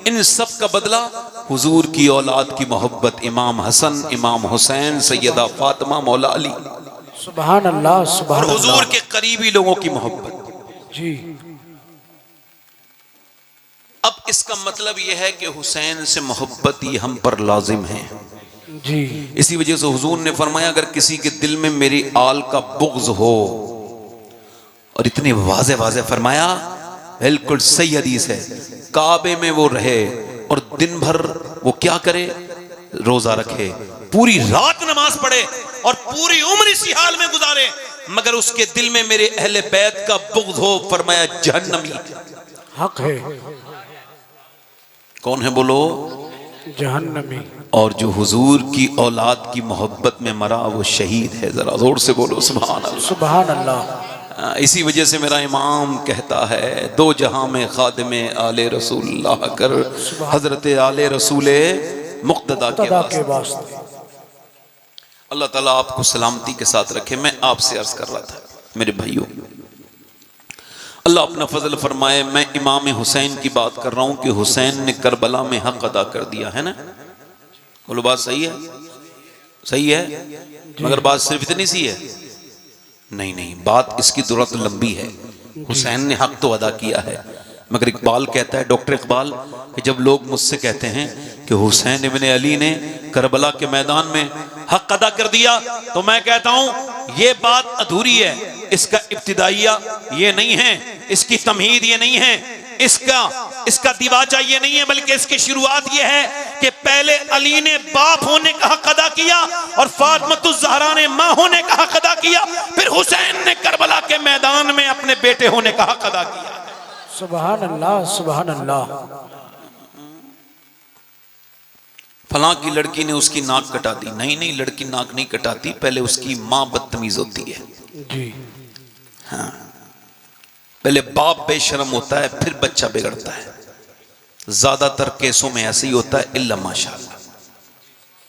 इन सब का बदला हुजूर की औलाद की मोहब्बत, इमाम हसन, इमाम हुसैन, सैयदा फातिमा, मौला अली, सुभान अल्लाह, सुभान और हुजूर अल्लाह। के करीबी लोगों की मोहब्बत। जी, अब इसका मतलब यह है कि हुसैन से मोहब्बत ही हम पर लाजिम है। जी, इसी वजह से हुजूर ने फरमाया अगर किसी के दिल में मेरी आल का बुग़्ज़ हो, और इतनी वाज़े वाज़े फरमाया, बिल्कुल सही हदीस है, काबे में वो रहे और दिन भर वो क्या करे, रोजा रखे, पूरी रात नमाज पढ़े और पूरी उम्र इसी हाल में गुजारे, मगर उसके दिल में मेरे अहले बैत का बुग़्ज़ हो, फरमाया जहन्नमी हक है, कौन है बोलो, जहन्नमी। और जो हुजूर की औलाद की मोहब्बत में मरा वो शहीद है। जरा जोर से बोलो सुभान अल्लाह, सुभान अल्लाह। इसी वजह से मेरा इमाम कहता है दो जहां में खादिमे आले रसूलुल्लाह कर, हजरत आले रसूल मुक्तदा के वास्ते। अल्लाह ताला आपको सलामती के साथ रखे। मैं आपसे अर्ज कर रहा था मेरे भाइयों, अल्लाह अपना फजल फरमाए, मैं इमाम हुसैन की बात कर रहा हूं कि हुसैन ने करबला में हक अदा कर दिया है ना। बोलो बात सही है, सही है, मगर बात सिर्फ इतनी सी है? नहीं नहीं, बात इसकी दुरत लंबी है। हुसैन ने हक तो अदा किया है, मगर इकबाल कहता है, डॉक्टर इकबाल, कि जब लोग मुझसे कहते हैं कि हुसैन इब्ने अली ने करबला के मैदान में हक अदा कर दिया, तो मैं कहता हूं ये बात अधूरी है। इसका इब्तिदाइया ये नहीं है, इसकी तमहीद ये नहीं है, इसका दिवाचा ये नहीं है, बल्कि इसकी शुरुआत ये है कि पहले अली ने बाप होने का हक अदा किया और फातिमा ज़हरा ने मां होने का हक अदा किया, फिर हुसैन ने करबला के मैदान में अपने बेटे होने का हक अदा किया। सुभान अल्लाह, सुभान अल्लाह। फलां की लड़की ने उसकी नाक कटा दी, नहीं नहीं, लड़की नाक नहीं कटाती, पहले उसकी मां बदतमीज होती है। जी, हाँ, पहले बाप बेशर्म होता है, फिर बच्चा बिगड़ता है। ज्यादातर केसों में ऐसे ही होता है, इल्ला माशाअल्लाह।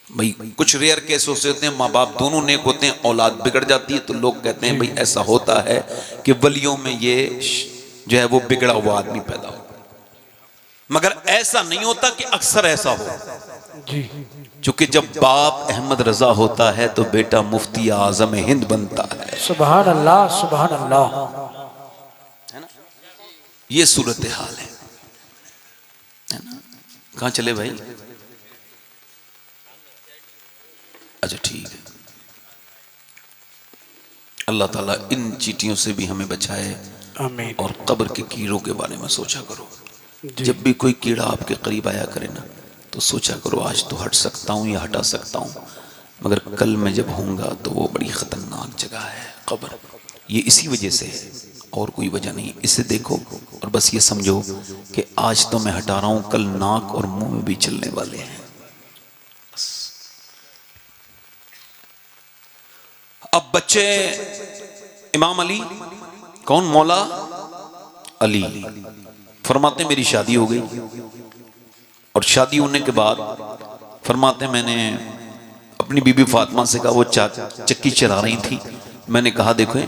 भाई कुछ रेयर केस होते हैं माँ बाप दोनों नेक होते हैं, औलाद बिगड़ जाती है, तो लोग कहते हैं भाई ऐसा होता है कि वलियों में ये जो है वो बिगड़ा हुआ आदमी पैदा हो, मगर ऐसा नहीं होता कि अक्सर ऐसा हो। जी, चूंकि जब बाप अहमद रजा होता है तो बेटा मुफ्ती आजम हिंद बनता है। सुभान अल्लाह सुभान अल्लाह। ये सूरत हाल है ना। कहाँ चले भाई? अच्छा ठीक है। अल्लाह ताला इन चीटियों से भी हमें बचाए। आमीन। और कब्र के कीड़ों के बारे में सोचा करो। जब भी कोई कीड़ा आपके करीब आया करे ना तो सोचा करो आज तो हट सकता हूँ या हटा सकता हूँ, मगर कल मैं जब होऊंगा तो वो बड़ी खतरनाक जगह है कब्र। ये इसी वजह से है और कोई वजह नहीं। इसे देखो और बस ये समझो कि आज तो मैं हटा रहा हूँ, कल नाक और मुंह में भी चलने वाले हैं। अब बच्चे इमाम अली, कौन? मौला अली फरमाते मेरी शादी हो गई और शादी होने के बाद फरमाते मैंने अपनी बीबी फातिमा से कहा, वो चक्की चला रही थी, मैंने कहा देखो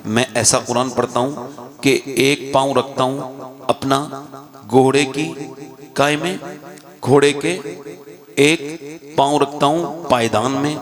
मैं ऐसा कुरान पढ़ता हूँ कि एक पाँव रखता हूँ अपना घोड़े की काय में, घोड़े के एक पाँव रखता हूँ पायदान में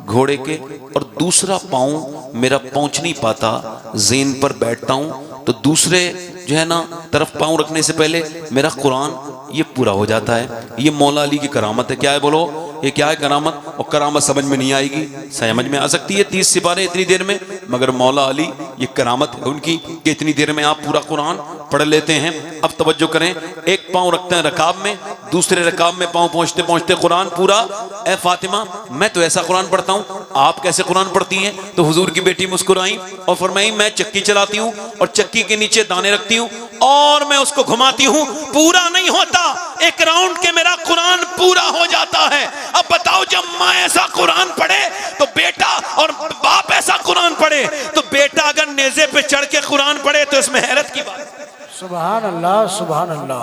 घोड़े के, और दूसरा पाँव मेरा पहुंच नहीं पाता ज़ेन पर बैठता हूँ तो दूसरे जो है ना तरफ पाँव रखने से पहले मेरा कुरान ये पूरा हो जाता है। ये मौला अली की करामत है। क्या है बोलो? ये क्या है करामत? और करामत समझ में नहीं आएगी, समझ में आ सकती है 30 सिपारे इतनी देर में, मगर मौला अली ये करामत है उनकी कि इतनी देर में आप पूरा कुरान पढ़ लेते हैं। अब तवज्जो करें, एक पाँव रखते हैं रकाब में, दूसरे रकाब में पाँव पहुँचते पहुँचते कुरान पूरा। ए फातिमा मैं तो ऐसा कुरान पढ़ता हूँ, आप कैसे कुरान पढ़ती हैं? तो हुजूर की बेटी मुस्कुराई और फरमाई मैं चक्की चलाती हूँ और चक्की के नीचे दाने रखती हूँ और मैं उसको घुमाती हूँ, पूरा नहीं होता, एक राउंड के मेरा कुरान पूरा हो जाता है। अब बताओ जब माँ ऐसा कुरान पढ़े तो बेटा, और बाप ऐसा कुरान पढ़े तो बेटा अगर नेज़े पे चढ़ के कुरान पढ़े तो इसमें हैरत की बात है। सुभान अल्लाह सुभान अल्लाह।